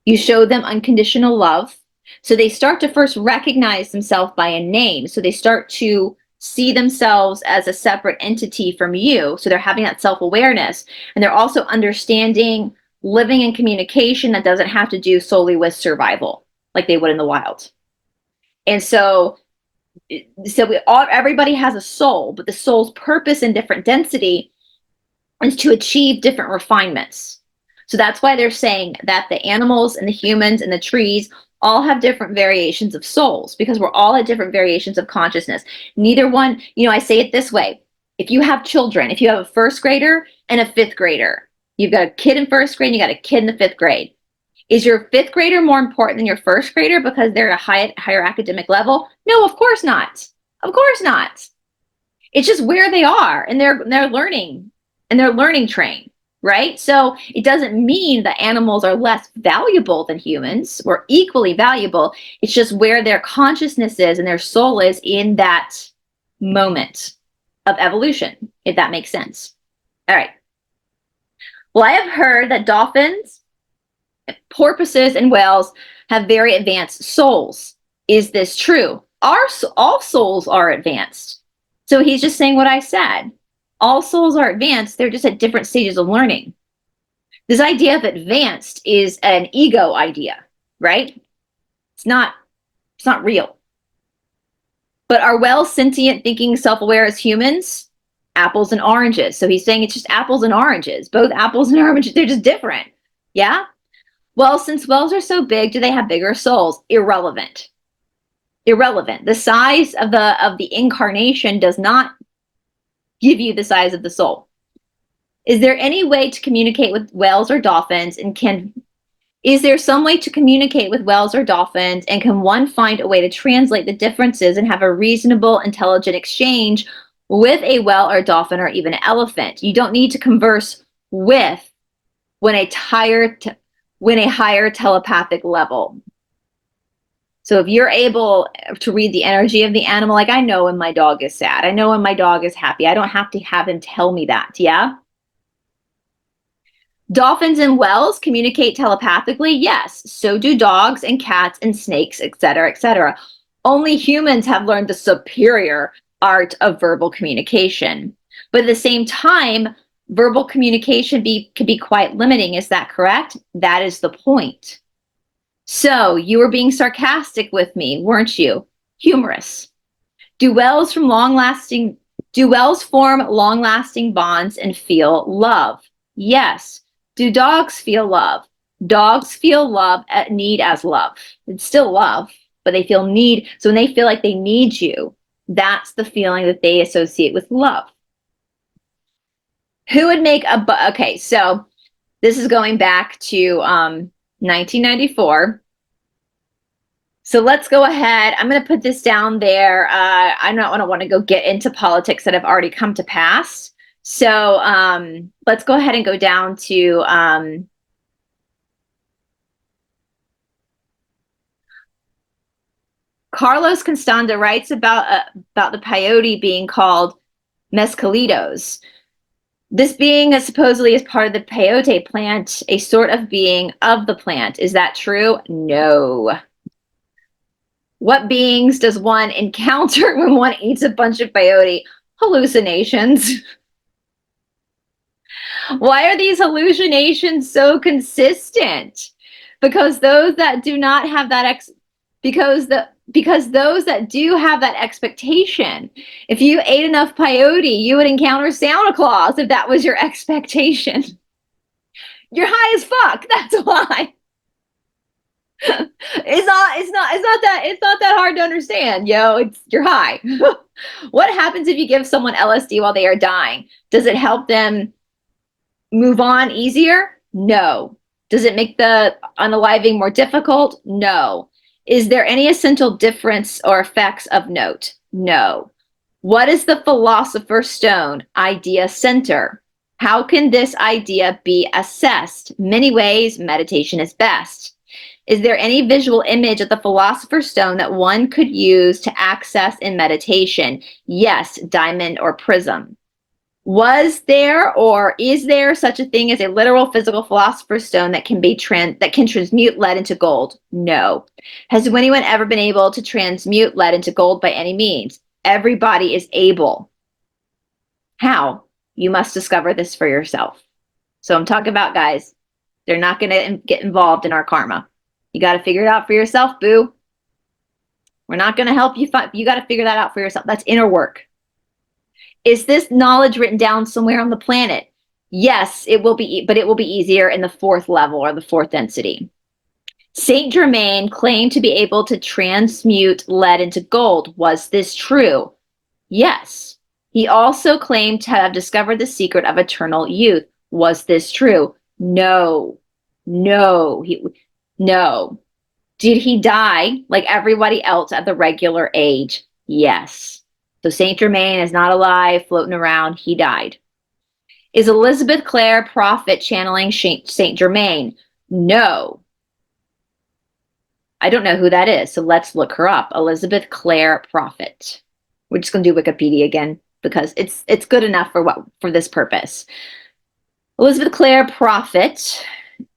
you show them unconditional love. So they start to first recognize themselves by a name. So they start to see themselves as a separate entity from you. So they're having that self-awareness. And they're also understanding living in communication that doesn't have to do solely with survival like they would in the wild. And so everybody has a soul, but the soul's purpose in different density is to achieve different refinements. So that's why they're saying that the animals and the humans and the trees all have different variations of souls, because we're all at different variations of consciousness. Neither one, I say it this way. If you have children, if you have a first grader and a fifth grader, you've got a kid in first grade and you got a kid in the fifth grade. Is your fifth grader more important than your first grader because they're at a higher academic level? No, of course not. Of course not. It's just where they are and they're learning and they're learning train, right? So it doesn't mean that animals are less valuable than humans. We're equally valuable. It's just where their consciousness is and their soul is in that moment of evolution, if that makes sense. All right. Well, I have heard that dolphins, porpoises, and whales have very advanced souls. Is this true? All souls are advanced. So he's just saying what I said. All souls are advanced. They're just at different stages of learning. This idea of advanced is an ego idea, right? It's not real. But are whales sentient, thinking, self-aware as humans? Apples and oranges. So he's saying it's just apples and oranges. Both apples and oranges, they're just different. Yeah? Well, since whales are so big, do they have bigger souls? Irrelevant. Irrelevant. The size of the incarnation does not give you the size of the soul. Is there any way to communicate with whales or dolphins, and is there some way to communicate with whales or dolphins, and can one find a way to translate the differences and have a reasonable, intelligent exchange with a whale or dolphin or even an elephant? You don't need to converse with when a higher telepathic level. So if you're able to read the energy of the animal, like I know when my dog is sad, I know when my dog is happy. I don't have to have him tell me that. Yeah. Dolphins and whales communicate telepathically. Yes. So do dogs and cats and snakes, etc., etc. Only humans have learned the superior art of verbal communication. But at the same time, verbal communication can be quite limiting. Is that correct? That is the point. So you were being sarcastic with me, weren't you? Humorous. Do whales form long-lasting bonds and feel love? Yes. Do dogs feel love? Dogs feel love at need as love. It's still love, but they feel need. So when they feel like they need you, that's the feeling that they associate with love. Who would make okay, so this is going back to 1994. So let's go ahead. I'm going to put this down there. I don't want to go get into politics that have already come to pass. So let's go ahead and go down to Carlos Constanda writes about the peyote being called mescalitos. This being supposedly is part of the peyote plant, a sort of being of the plant. Is that true? No. What beings does one encounter when one eats a bunch of peyote? Hallucinations. Why are these hallucinations so consistent? Because those that do not have that because those that do have that expectation, if you ate enough peyote, you would encounter Santa Claus if that was your expectation. You're high as fuck. That's why. It's not that hard to understand, yo. You're high. What happens if you give someone LSD while they are dying? Does it help them move on easier? No. Does it make the unaliving more difficult? No. Is there any essential difference or effects of note? No. What is the Philosopher's Stone idea center? How can this idea be assessed? Many ways, meditation is best. Is there any visual image of the Philosopher's Stone that one could use to access in meditation? Yes, diamond or prism. Was there or is there such a thing as a literal physical Philosopher's Stone that can transmute lead into gold? No. Has anyone ever been able to transmute lead into gold by any means? Everybody is able. How? You must discover this for yourself. So I'm talking about guys. They're not going to get involved in our karma. You got to figure it out for yourself, boo. We're not going to help you. You got to figure that out for yourself. That's inner work. Is this knowledge written down somewhere on the planet? Yes, it will be, but it will be easier in the fourth level or the fourth density. Saint Germain claimed to be able to transmute lead into gold. Was this true? Yes. He also claimed to have discovered the secret of eternal youth. Was this true? No. No. No. Did he die like everybody else at the regular age? Yes. So Saint Germain is not alive, floating around. He died. Is Elizabeth Clare prophet channeling Saint Germain? No. I don't know who that is, so let's look her up. Elizabeth Clare prophet. We're just going to do Wikipedia again because it's good enough for this purpose. Elizabeth Clare prophet,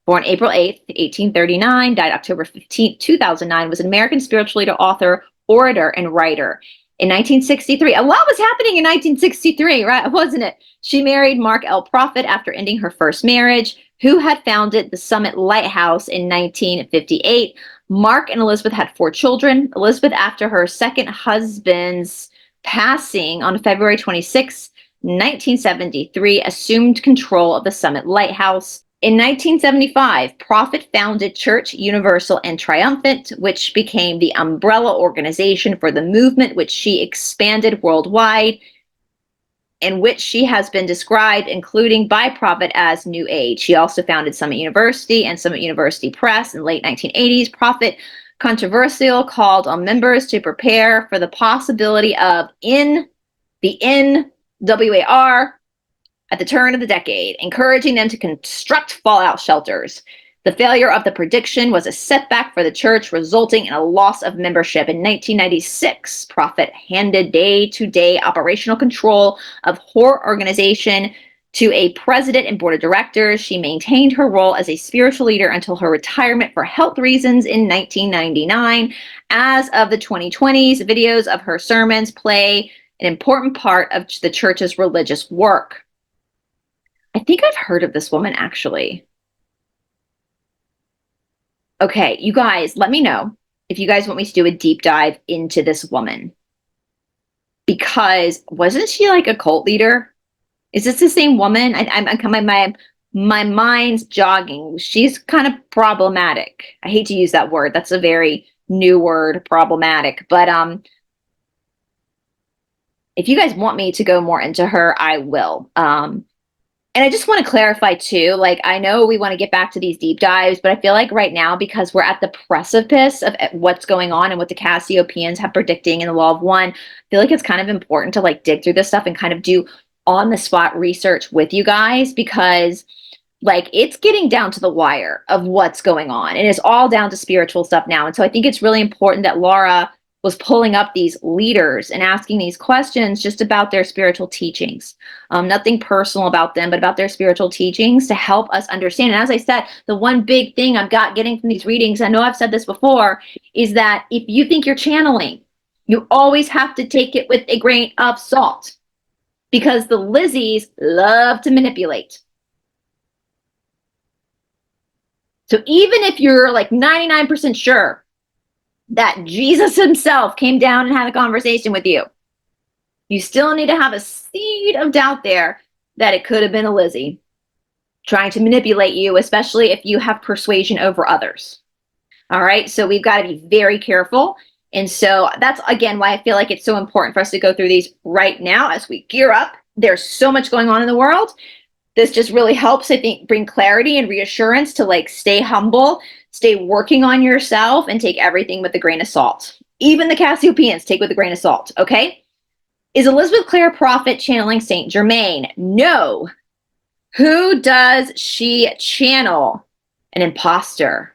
born April 8th, 1839, died October 15th, 2009, was an American spiritual leader, author, orator, and writer. In 1963, a lot was happening in 1963, right? Wasn't it? She married Mark L. Prophet after ending her first marriage, who had founded the Summit Lighthouse in 1958. Mark and Elizabeth had 4 children. Elizabeth, after her second husband's passing on February 26, 1973, assumed control of the Summit Lighthouse. In 1975, Prophet founded Church Universal and Triumphant, which became the umbrella organization for the movement, which she expanded worldwide, in which she has been described, including by Prophet, as New Age. She also founded Summit University and Summit University Press in the late 1980s. Prophet controversial called on members to prepare for the possibility of the NWAR at the turn of the decade, encouraging them to construct fallout shelters. The failure of the prediction was a setback for the church, resulting in a loss of membership. In 1996, Prophet handed day-to-day operational control of her organization to a president and board of directors. She maintained her role as a spiritual leader until her retirement for health reasons in 1999. As of the 2020s, videos of her sermons play an important part of the church's religious work. I think I've heard of this woman, actually. Okay, you guys, let me know if you guys want me to do a deep dive into this woman. Because wasn't she like a cult leader? Is this the same woman? My mind's jogging. She's kind of problematic. I hate to use that word. That's a very new word, problematic. But if you guys want me to go more into her, I will. And I just want to clarify too, like, I know we want to get back to these deep dives, but I feel like right now, because we're at the precipice of what's going on and what the Cassiopeians have predicting in the Law of One, I feel like it's kind of important to like dig through this stuff and kind of do on the spot research with you guys, because like it's getting down to the wire of what's going on. And it's all down to spiritual stuff now. And so I think it's really important that Laura was pulling up these leaders and asking these questions just about their spiritual teachings. Nothing personal about them, but about their spiritual teachings to help us understand. And as I said, the one big thing I've got getting from these readings, I know I've said this before, is that if you think you're channeling, you always have to take it with a grain of salt, because the Lizzies love to manipulate. So even if you're like 99% sure that Jesus himself came down and had a conversation with you, you still need to have a seed of doubt there that it could have been a Lizzie trying to manipulate you, especially if you have persuasion over others. All right, so we've got to be very careful. And so that's, again, why I feel like it's so important for us to go through these right now as we gear up. There's so much going on in the world. This just really helps, I think, bring clarity and reassurance to like stay humble, stay working on yourself, and take everything with a grain of salt. Even the Cassiopeians take with a grain of salt, okay? Is Elizabeth Clare Prophet channeling Saint Germain? No. Who does she channel? An imposter.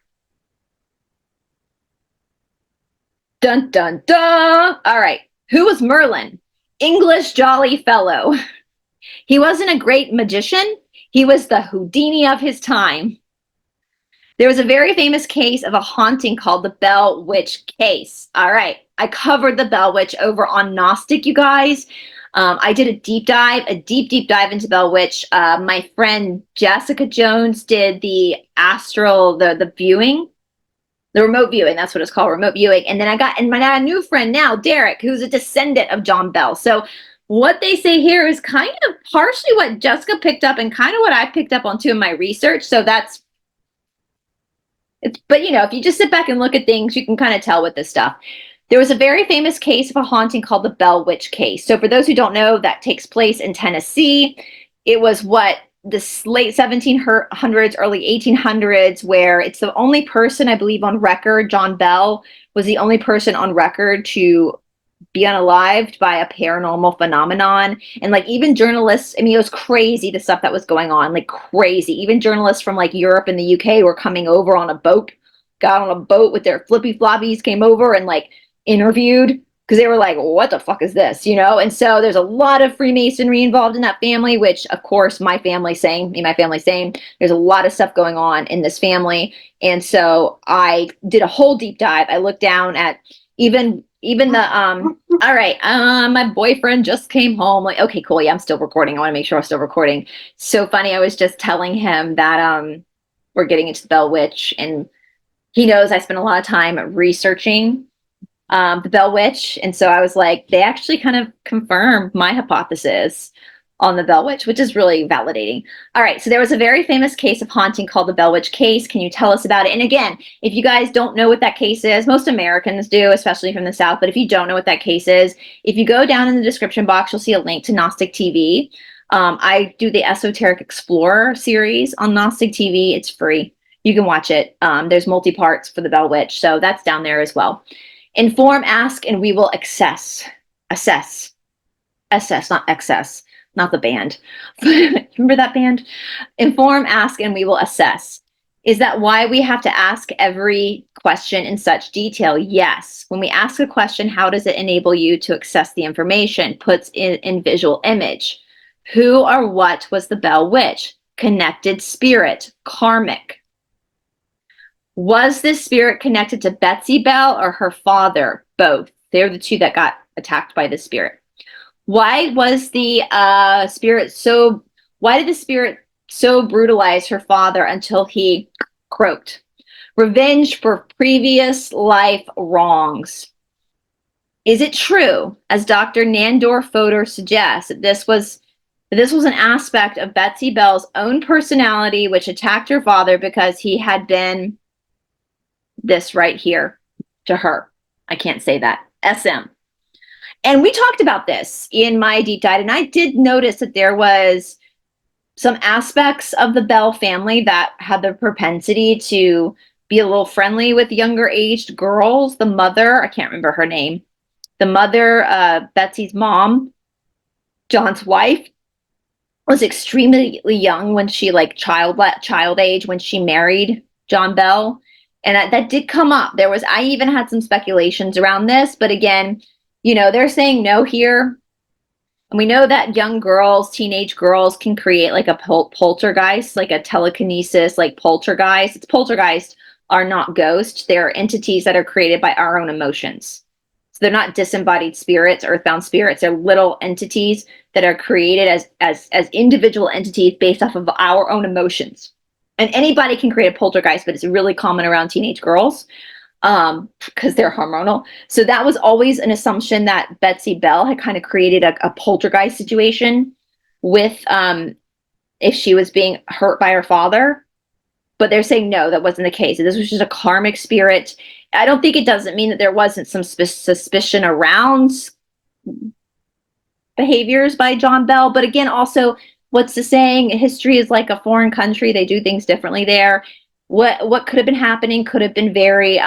Dun, dun, dun. All right. Who was Merlin? English jolly fellow. He wasn't a great magician. He was the Houdini of his time. There was a very famous case of a haunting called the Bell Witch case. All right. I covered the Bell Witch over on Gnostic, you guys. I did a deep dive into Bell Witch. My friend Jessica Jones did the viewing. The remote viewing, that's what it's called, remote viewing. And then I got a new friend now, Derek, who's a descendant of John Bell. So what they say here is kind of partially what Jessica picked up and kind of what I picked up on too in my research. So but you know, if you just sit back and look at things, you can kind of tell with this stuff. There was a very famous case of a haunting called the Bell Witch case. So for those who don't know, that takes place in Tennessee. It was the late 1700s, early 1800s, where it's the only person, I believe, on record. John Bell was the only person on record to be unalived by a paranormal phenomenon. And like even journalists, I mean, it was crazy the stuff that was going on, like crazy. Even journalists from like Europe and the UK were coming over on a boat, got on a boat with their flippy floppies, came over and like interviewed, because they were like, what the fuck is this, you know? And so there's a lot of Freemasonry involved in that family, which of course my family's same. There's a lot of stuff going on in this family. And so I did a whole deep dive. I looked down at even the all right, my boyfriend just came home. Like, okay, cool, yeah, I'm still recording. I want to make sure I'm still recording. So funny, I was just telling him that we're getting into the Bell Witch, and he knows I spent a lot of time researching the Bell Witch. And so I was like, they actually kind of confirmed my hypothesis on the Bell Witch, which is really validating. All right, so there was a very famous case of haunting called the Bell Witch case. Can you tell us about it? And again, if you guys don't know what that case is, most Americans do, especially from the South, but if you don't know what that case is, if you go down in the description box, you'll see a link to Gnostic TV. I do the Esoteric Explorer series on Gnostic TV. It's free. You can watch it. There's multi-parts for the Bell Witch, so that's down there as well. Inform, ask, and we will assess, not excess. Not the band. Remember that band? Inform, ask, and we will assess. Is that why we have to ask every question in such detail? Yes. When we ask a question, how does it enable you to access the information? Puts in visual image. Who or what was the Bell Witch? Connected spirit, karmic. Was this spirit connected to Betsy Bell or her father? Both. They're the two that got attacked by the spirit. Why was the spirit so, why did the spirit so brutalize her father until he croaked? Revenge for previous life wrongs. Is it true, as Dr. Nandor Fodor suggests, that this was an aspect of Betsy Bell's own personality which attacked her father because he had been this right here to her? I can't say that. SM. And we talked about this in my deep dive, and I did notice that there was some aspects of the Bell family that had the propensity to be a little friendly with younger aged girls. The mother, I can't remember her name, the mother, Betsy's mom, John's wife, was extremely young when she, like child age, when she married John Bell. And that did come up. I even had some speculations around this, but again, you know, they're saying no here. And we know that young girls, teenage girls, can create like a poltergeist, like a telekinesis, like poltergeist. It's poltergeist are not ghosts. They're entities that are created by our own emotions. So they're not disembodied spirits, earthbound spirits. They're little entities that are created as individual entities based off of our own emotions. And anybody can create a poltergeist, but it's really common around teenage girls because they're hormonal. So that was always an assumption that Betsy Bell had kind of created a poltergeist situation with if she was being hurt by her father. But they're saying no, that wasn't the case. This was just a karmic spirit. I don't think it doesn't mean that there wasn't some suspicion around behaviors by John Bell. But again, also, what's the saying? History is like a foreign country. They do things differently there. What could have been happening could have been very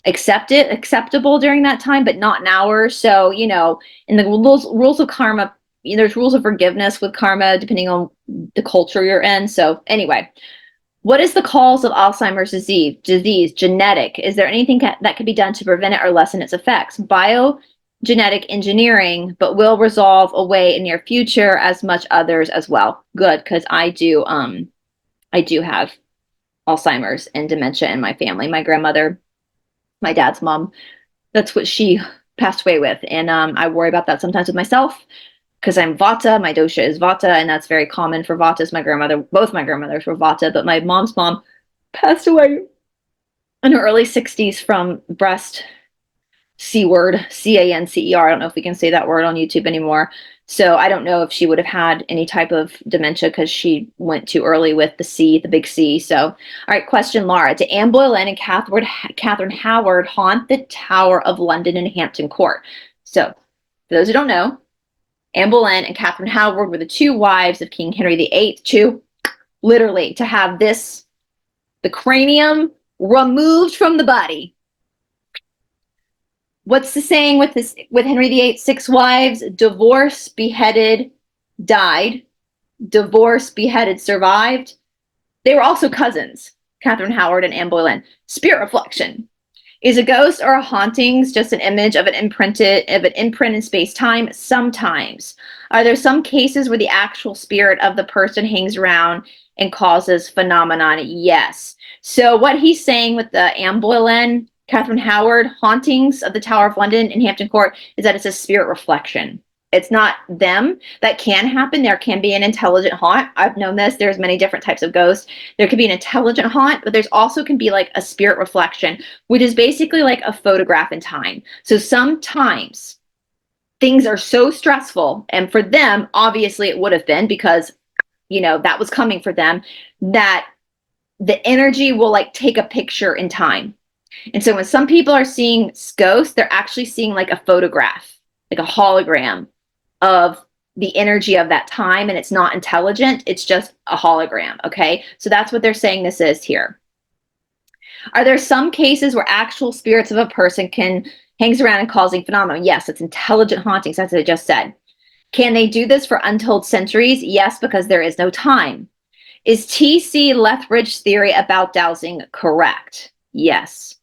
acceptable during that time, but not in ours. So, you know, in the rules of karma, you know, there's rules of forgiveness with karma depending on the culture you're in. So anyway, what is the cause of Alzheimer's disease? Genetic. Is there anything that could be done to prevent it or lessen its effects? Biogenetic engineering, but will resolve away in near future, as much others as well. Good, because I do have Alzheimer's and dementia in my family. My grandmother, my dad's mom, that's what she passed away with. And I worry about that sometimes with myself because I'm Vata. My dosha is Vata, and that's very common for Vatas. Both my grandmothers were Vata, but my mom's mom passed away in her early 60s from breast C-word, C-A-N-C-E-R. I don't know if we can say that word on YouTube anymore. So I don't know if she would have had any type of dementia because she went too early with the big C. So, all right, question, Laura. Do Anne Boleyn and Catherine Howard haunt the Tower of London and Hampton Court? So, for those who don't know, Anne Boleyn and Catherine Howard were the two wives of King Henry VIII, literally to have the cranium removed from the body. What's the saying with Henry VIII? 6 wives, divorced, beheaded, died. Divorced, beheaded, survived. They were also cousins, Catherine Howard and Anne Boleyn. Spirit reflection. Is a ghost or a hauntings just an image of an imprint in space-time? Sometimes. Are there some cases where the actual spirit of the person hangs around and causes phenomenon? Yes. So what he's saying with the Anne Boleyn, Catherine Howard hauntings of the Tower of London and Hampton Court is that it's a spirit reflection. It's not them. That can happen. There can be an intelligent haunt. I've known this. There's many different types of ghosts. There could be an intelligent haunt, but there's also can be like a spirit reflection, which is basically like a photograph in time. So sometimes things are so stressful, and for them, obviously it would have been because, you know, that was coming for them, that the energy will like take a picture in time. And so when some people are seeing ghosts, they're actually seeing like a photograph, like a hologram of the energy of that time, and it's not intelligent, it's just a hologram, okay? So that's what they're saying this is here. Are there some cases where actual spirits of a person hangs around and causing phenomena? Yes, it's intelligent hauntings, that's what I just said. Can they do this for untold centuries? Yes, because there is no time. Is T.C. Lethbridge's theory about dowsing correct? Yes.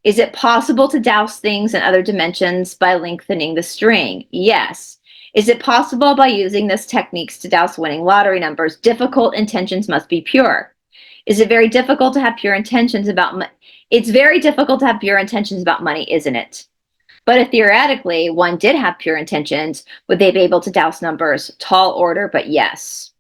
Is it possible to douse things in other dimensions by lengthening the string? Yes. Is it possible by using this techniques to douse winning lottery numbers? Difficult intentions must be pure. Is it very difficult to have pure intentions about money? It's very difficult to have pure intentions about money, isn't it? But if theoretically one did have pure intentions, would they be able to douse numbers? Tall order, but yes.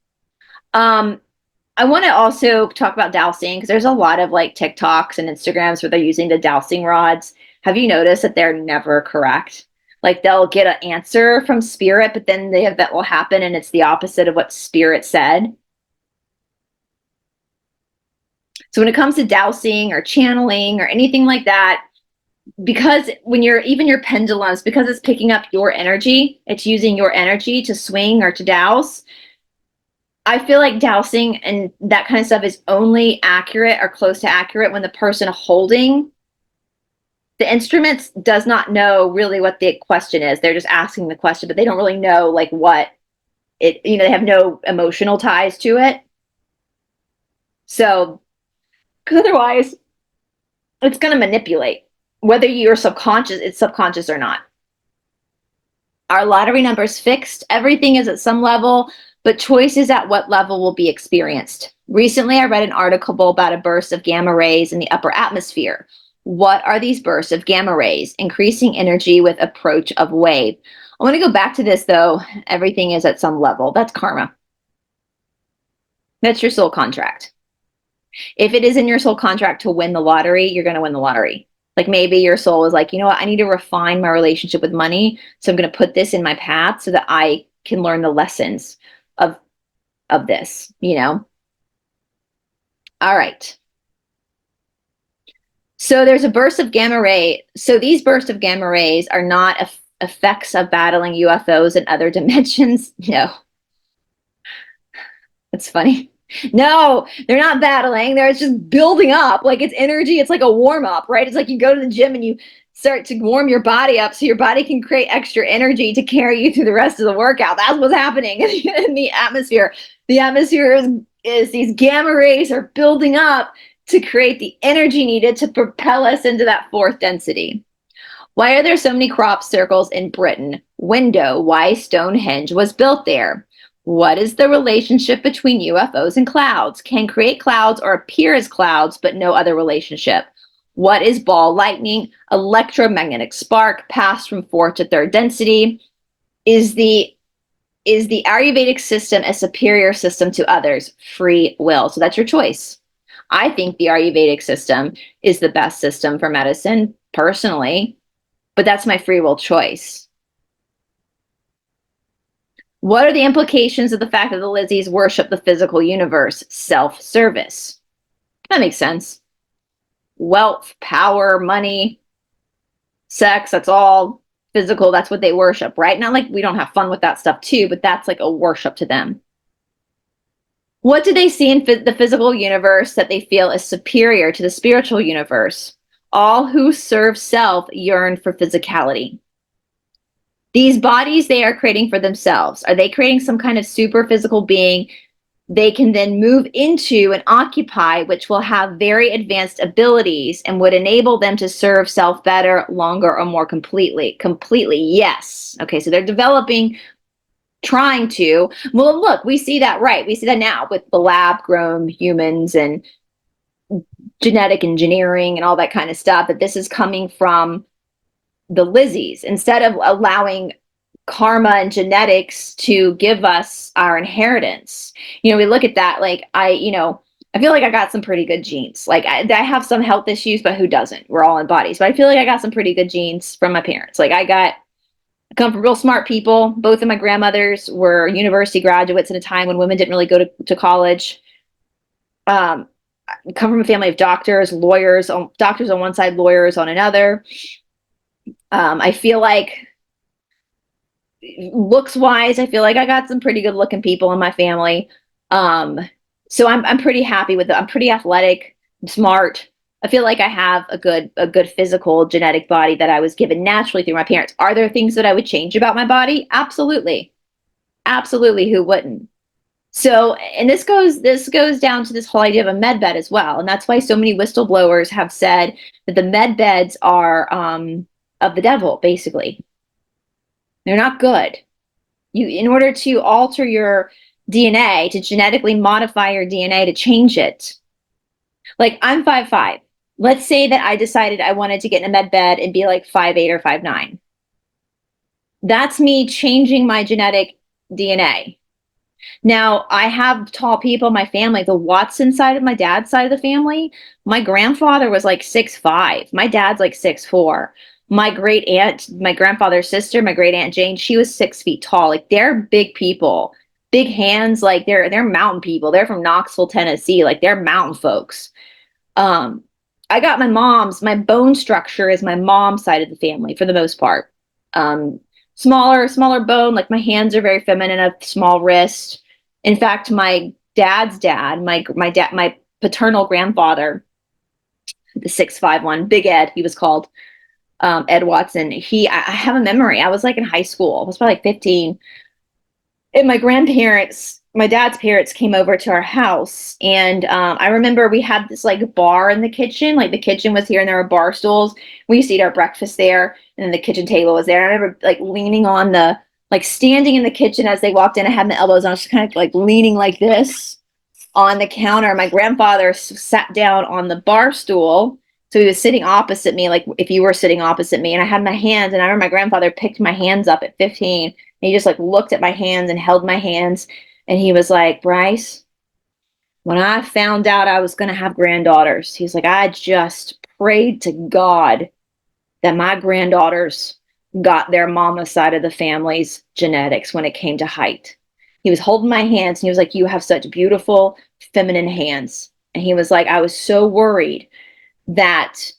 I want to also talk about dowsing because there's a lot of like TikToks and Instagrams where they're using the dowsing rods. Have you noticed that they're never correct? Like they'll get an answer from spirit, but then the event will happen and it's the opposite of what spirit said. So when it comes to dowsing or channeling or anything like that, because when you're even your pendulums, because it's picking up your energy, it's using your energy to swing or to douse. I feel like dowsing and that kind of stuff is only accurate or close to accurate when the person holding the instruments does not know really what the question is. They're just asking the question, but they don't really know like what it, they have no emotional ties to it. So, because otherwise it's going to manipulate whether you're subconscious, it's subconscious or not. Are lottery numbers fixed? Everything is at some level, but choice is at what level will be experienced. Recently, I read an article about a burst of gamma rays in the upper atmosphere. What are these bursts of gamma rays? Increasing energy with approach of wave. I want to go back to this though. Everything is at some level. That's karma. That's your soul contract. If it is in your soul contract to win the lottery, you're going to win the lottery. Like maybe your soul is like, you know what, I need to refine my relationship with money. So I'm going to put this in my path so that I can learn the lessons of this, All right. So there's a burst of gamma ray. So these bursts of gamma rays are not effects of battling UFOs in other dimensions. No. That's funny. No, they're not battling. They're just building up. Like it's energy. It's like a warm up, right? It's like you go to the gym and you start to warm your body up so your body can create extra energy to carry you through the rest of the workout. That's what's happening in the atmosphere. The atmosphere is these gamma rays are building up to create the energy needed to propel us into that fourth density. Why are there so many crop circles in Britain? Window. Why Stonehenge was built there? What is the relationship between UFOs and clouds? Can create clouds or appear as clouds, but no other relationship? What is ball lightning? Electromagnetic spark passed from fourth to third density. Is the Ayurvedic system a superior system to others? Free will. So that's your choice. I think the Ayurvedic system is the best system for medicine, personally, but that's my free will choice. What are the implications of the fact that the Lizzies worship the physical universe? Self-service. That makes sense. Wealth, power, money, sex, that's all physical. That's what they worship, right? Not like we don't have fun with that stuff too, but that's like a worship to them. What do they see in the physical universe that they feel is superior to the spiritual universe? All who serve self yearn for physicality. These bodies they are creating for themselves. Are they creating some kind of super physical being they can then move into and occupy, which will have very advanced abilities and would enable them to serve self better, longer, or more completely? Completely, yes. Okay, so they're developing, trying to. Well, look, we see that, right? We see that now with the lab-grown humans and genetic engineering and all that kind of stuff, that this is coming from the Lizzies. Instead of allowing karma and genetics to give us our inheritance, we look at that like I feel like I got some pretty good genes. Like I have some health issues, but who doesn't? We're all in bodies. But I feel like I got some pretty good genes from my parents. Like I come from real smart people. Both of my grandmothers were university graduates at a time when women didn't really go to college. I come from a family of doctors, lawyers, doctors on one side, lawyers on another. I feel like looks wise, I feel like I got some pretty good looking people in my family. So I'm pretty happy with it. I'm pretty athletic, I'm smart. I feel like I have a good physical genetic body that I was given naturally through my parents. Are there things that I would change about my body? Absolutely. Absolutely. Who wouldn't? So, and this goes down to this whole idea of a med bed as well. And that's why so many whistleblowers have said that the med beds are of the devil, basically. They're not good. In order to alter your DNA, to genetically modify your DNA to change it. Like I'm 5'5". Let's say that I decided I wanted to get in a med bed and be like 5'8" or 5'9". That's me changing my genetic DNA. Now, I have tall people in my family. The Watson side of my dad's side of the family, my grandfather was like 6'5". My dad's like 6'4". My great aunt, my grandfather's sister, my great aunt Jane, she was 6 feet tall. Like they're big people, big hands. Like they're mountain people. They're from Knoxville, Tennessee. Like they're mountain folks. Um, I got my bone structure is my mom's side of the family for the most part. Um, smaller bone. Like my hands are very feminine, a small wrist. In fact, my dad's dad, my paternal grandfather, the 6'5" one, Big Ed, he was called, Ed Watson. I have a memory. I was like in high school. I was probably like 15. And my dad's parents came over to our house. And I remember we had this like bar in the kitchen. Like the kitchen was here and there were bar stools. We used to eat our breakfast there. And then the kitchen table was there. I remember like leaning on like standing in the kitchen as they walked in. I had my elbows on, just kind of like leaning like this on the counter. My grandfather sat down on the bar stool. So he was sitting opposite me, like if you were sitting opposite me. And I had my hands, and I remember my grandfather picked my hands up at 15. And he just like looked at my hands and held my hands. And he was like, Bryce, when I found out I was going to have granddaughters, he's like, I just prayed to God that my granddaughters got their mama's side of the family's genetics when it came to height. He was holding my hands and he was like, you have such beautiful feminine hands. And he was like, I was so worried that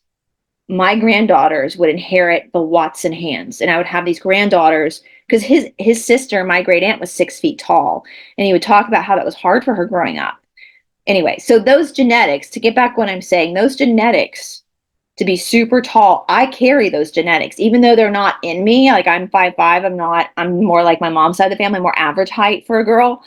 my granddaughters would inherit the Watson hands, and I would have these granddaughters, because his sister, my great aunt, was 6 feet tall, and he would talk about how that was hard for her growing up. Anyway, so those genetics, to get back what I'm saying, those genetics to be super tall, I carry those genetics, even though they're not in me. Like I'm 5'5", I'm more like my mom's side of the family, more average height for a girl.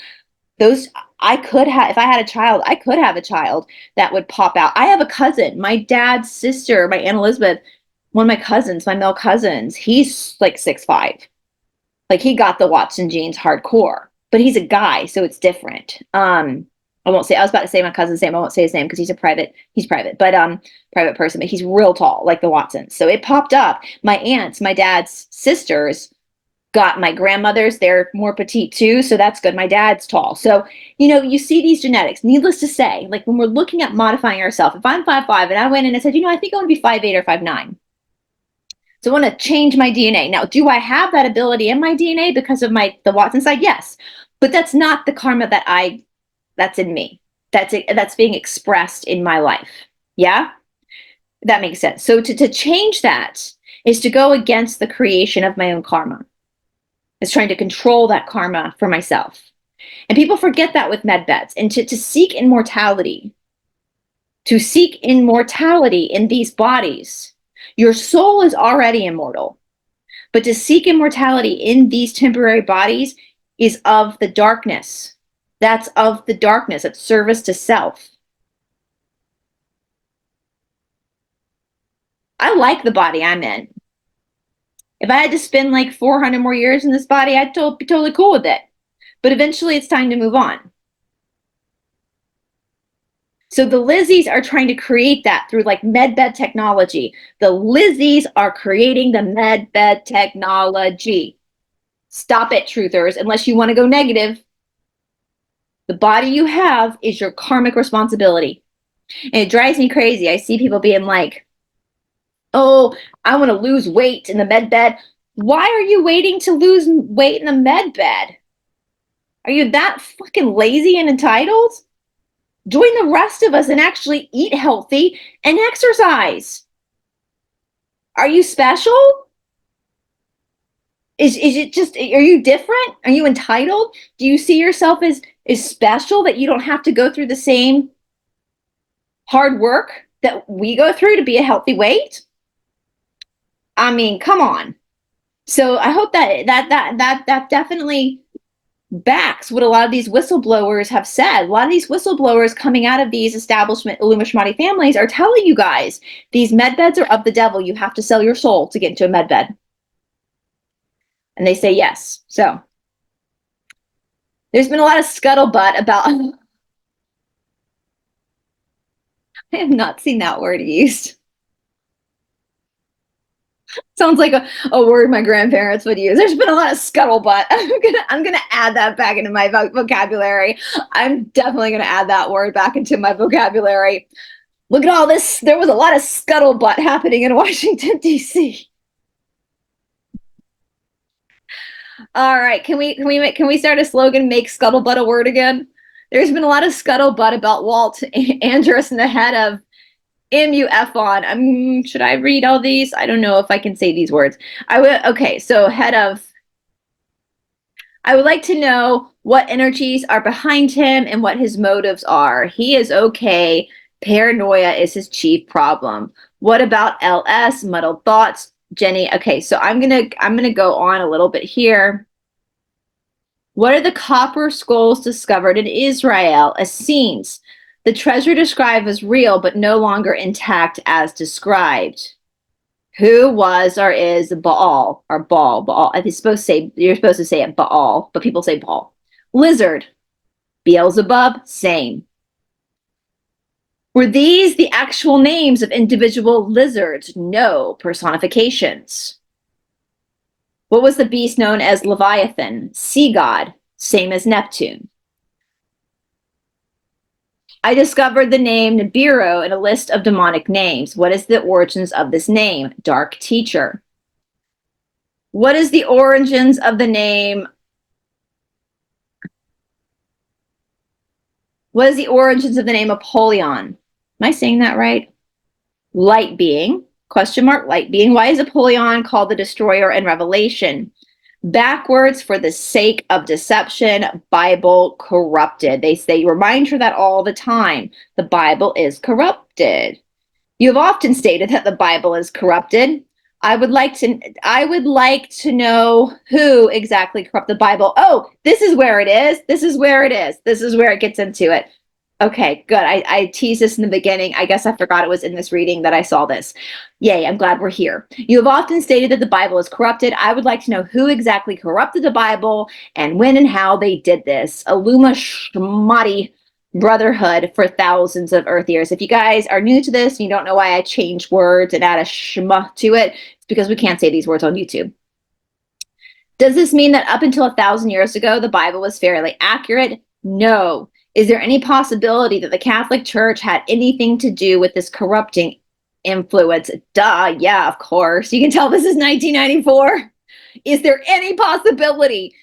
Those I could have, if I had a child, I could have a child that would pop out. I have a cousin, my dad's sister, my Aunt Elizabeth, one of my cousins, my male cousins, he's like 6'5". Like he got the Watson genes hardcore, but he's a guy, so it's different. I won't say, I was about to say my cousin's name. I won't say his name because he's private, but private person, but he's real tall, like the Watsons. So it popped up. My aunts, my dad's sisters, got my grandmothers, they're more petite too, so that's good. My dad's tall. So, you see these genetics. Needless to say, like when we're looking at modifying ourselves, if I'm 5'5" and I went in and said, I think I want to be 5'8" or 5'9". So I want to change my DNA. Now, do I have that ability in my DNA because of the Watson side? Yes. But that's not the karma that's in me. That's being expressed in my life. Yeah? That makes sense. So to change that is to go against the creation of my own karma. Is trying to control that karma for myself. And people forget that with med beds. And to seek immortality in these bodies, your soul is already immortal. But to seek immortality in these temporary bodies is of the darkness. That's of the darkness. It's service to self. I like the body I'm in. If I had to spend like 400 more years in this body, I'd be totally cool with it. But eventually it's time to move on. So the Lizzies are trying to create that through like medbed technology. The Lizzies are creating the medbed technology. Stop it, truthers, unless you want to go negative. The body you have is your karmic responsibility. And it drives me crazy. I see people being like, oh, I want to lose weight in the med bed. Why are you waiting to lose weight in the med bed? Are you that fucking lazy and entitled? Join the rest of us and actually eat healthy and exercise. Are you special? Is it just, are you different? Are you entitled? Do you see yourself as special that you don't have to go through the same hard work that we go through to be a healthy weight? I mean, come on. So I hope that definitely backs what a lot of these whistleblowers have said. A lot of these whistleblowers coming out of these establishment Illuminati families are telling you guys, these med beds are of the devil. You have to sell your soul to get into a med bed. And they say yes. So there's been a lot of scuttlebutt about, I have not seen that word used. Sounds like a word my grandparents would use. There's been a lot of scuttlebutt. I'm gonna add that back into my vocabulary. I'm definitely gonna add that word back into my vocabulary. Look at all this. There was a lot of scuttlebutt happening in Washington, D.C. All right, can we start a slogan? Make scuttlebutt a word again. There's been a lot of scuttlebutt about Walt Andrus, the head of MUFON. Should I read all these? I don't know if I can say these words. Okay, so head of. I would like to know what energies are behind him and what his motives are. He is okay. Paranoia is his chief problem. What about LS? Muddled thoughts. Jenny. Okay, so I'm gonna go on a little bit here. What are the copper skulls discovered in Israel? Essenes. The treasure described as real, but no longer intact as described. Who was or is Baal or Baal? Baal. You're supposed to say it Baal, but people say Baal. Lizard. Beelzebub. Same. Were these the actual names of individual lizards? No. Personifications. What was the beast known as Leviathan? Sea god. Same as Neptune. I discovered the name Nibiru in a list of demonic names. What is the origins of this name? Dark teacher. What is the origins of the name? What is the origins of the name Apollyon? Am I saying that right? Light being. Question mark, light being. Why is Apollyon called the destroyer in Revelation? Backwards for the sake of deception, Bible corrupted. They remind her that all the time. The Bible is corrupted. You have often stated that the Bible is corrupted. I would like to know who exactly corrupted the Bible. Oh, this is where it is. This is where it is. This is where it gets into it. Okay, good. I teased this in the beginning. I guess I forgot it was in this reading that I saw this. Yay, I'm glad we're here. You have often stated that the Bible is corrupted. I would like to know who exactly corrupted the Bible and when and how they did this. Illuma Shmati Brotherhood for thousands of Earth years. If you guys are new to this and you don't know why I change words and add a shma to it, it's because we can't say these words on YouTube. Does this mean that up until 1,000 years ago, the Bible was fairly accurate? No. Is there any possibility that the Catholic Church had anything to do with this corrupting influence? Duh, yeah, of course. You can tell this is 1994. Is there any possibility?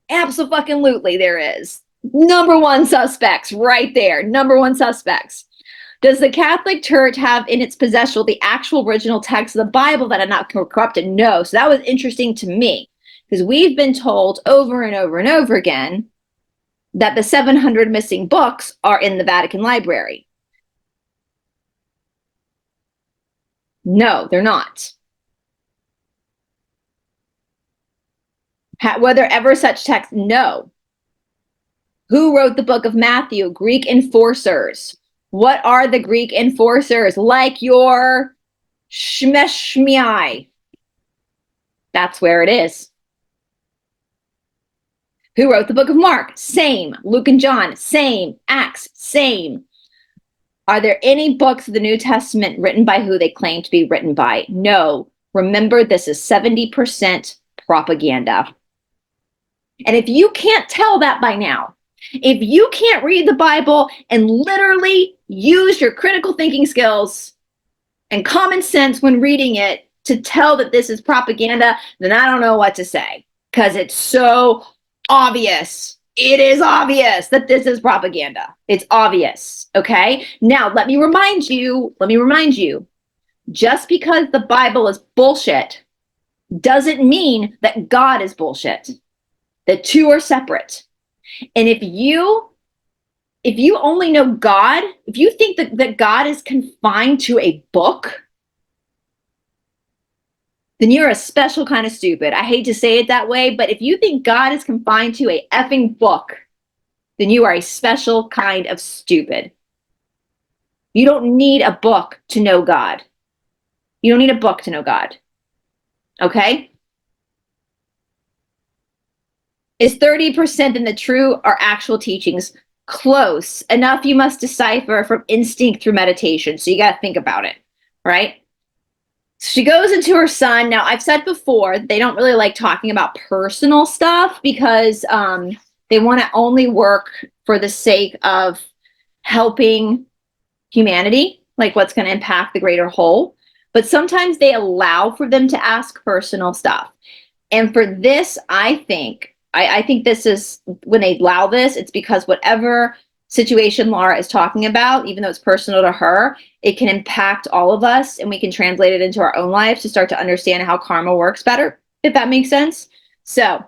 Absolutely there is. Number one suspects right there. Number one suspects. Does the Catholic Church have in its possession the actual original text of the Bible that are not corrupted? No. So that was interesting to me because we've been told over and over and over again that the 700 missing books are in the Vatican Library. No, they're not. Were there ever such texts? No. Who wrote the book of Matthew? Greek enforcers. What are the Greek enforcers? Like your Shmeshmiai. That's where it is. Who wrote the book of Mark? Same. Luke and John? Same. Acts? Same. Are there any books of the New Testament written by who they claim to be written by? No. Remember, this is 70% propaganda. And if you can't tell that by now, if you can't read the Bible and literally use your critical thinking skills and common sense when reading it to tell that this is propaganda, then I don't know what to say because it's so obvious. It is obvious that this is propaganda. It's obvious. Okay. Now, let me remind you, just because the Bible is bullshit doesn't mean that God is bullshit. The two are separate. And if you only know God, if you think that God is confined to a book, then you're a special kind of stupid. I hate to say it that way, but if you think God is confined to a effing book, then you are a special kind of stupid. You don't need a book to know God. You don't need a book to know God. Okay? Is 30% in the true or actual teachings? Close enough. You must decipher from instinct through meditation. So you got to think about it, right? She goes into her son. Now, I've said before, they don't really like talking about personal stuff because they want to only work for the sake of helping humanity, like what's going to impact the greater whole. But sometimes they allow for them to ask personal stuff. And for this, I think this is when they allow this, it's because whatever situation Laura is talking about, even though it's personal to her, it can impact all of us and we can translate it into our own lives to start to understand how karma works better, if that makes sense. So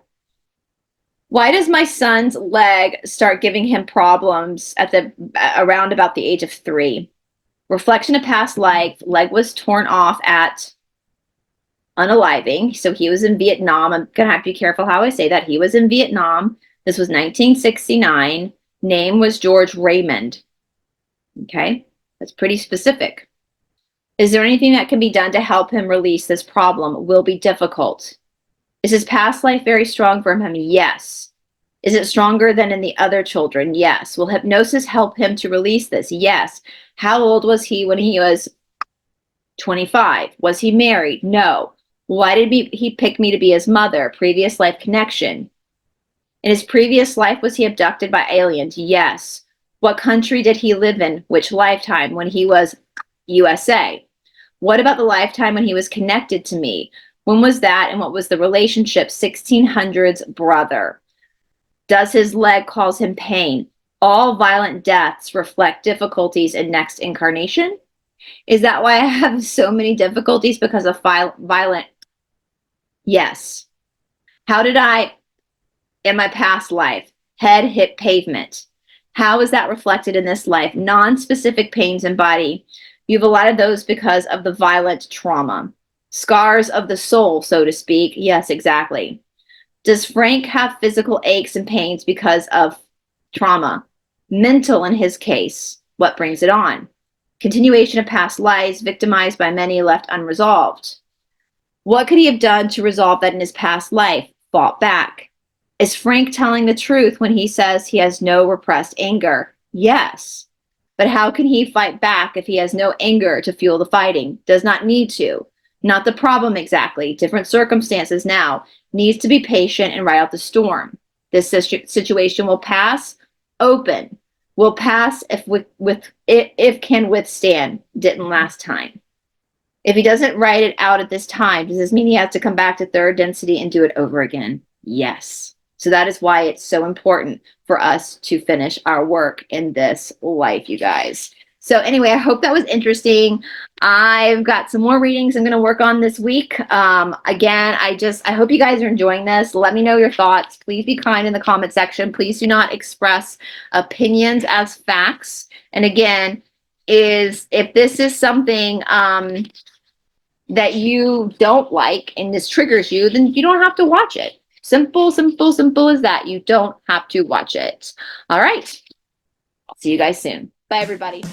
why does my son's leg start giving him problems at around about the age of 3? Reflection of past life, leg was torn off at unaliving. So he was in Vietnam. I'm going to have to be careful how I say that. He was in Vietnam. This was 1969. Name was George Raymond. Okay, that's pretty specific. Is there anything that can be done to help him release this problem? Will be difficult. Is his past life very strong for him? Yes. Is it stronger than in the other children? Yes. Will hypnosis help him to release this? Yes. How old was he when he was 25? Was he married? No. Why did he pick me to be his mother? Previous life connection. In his previous life, was he abducted by aliens? Yes. What country did he live in? Which lifetime? When he was USA. What about the lifetime when he was connected to me? When was that and what was the relationship? 1600s brother. Does his leg cause him pain? All violent deaths reflect difficulties in next incarnation. Is that why I have so many difficulties? Because of violent? Yes. How did I, in my past life, head hit pavement? How is that reflected in this life? Non-specific pains in body. You have a lot of those because of the violent trauma. Scars of the soul, so to speak. Yes, exactly. Does Frank have physical aches and pains because of trauma? Mental in his case. What brings it on? Continuation of past lives, victimized by many, left unresolved. What could he have done to resolve that in his past life? Fought back. Is Frank telling the truth when he says he has no repressed anger? Yes. But how can he fight back if he has no anger to fuel the fighting? Does not need to. Not the problem exactly. Different circumstances now. Needs to be patient and ride out the storm. This situation will pass. Open. Will pass if can withstand. Didn't last time. If he doesn't write it out at this time, does this mean he has to come back to third density and do it over again? Yes. So that is why it's so important for us to finish our work in this life, you guys. So anyway, I hope that was interesting. I've got some more readings I'm going to work on this week. Again, I hope you guys are enjoying this. Let me know your thoughts. Please be kind in the comment section. Please do not express opinions as facts. And again, if this is something that you don't like and this triggers you, then you don't have to watch it. Simple, simple, simple as that. You don't have to watch it. All right. I'll see you guys soon. Bye, everybody.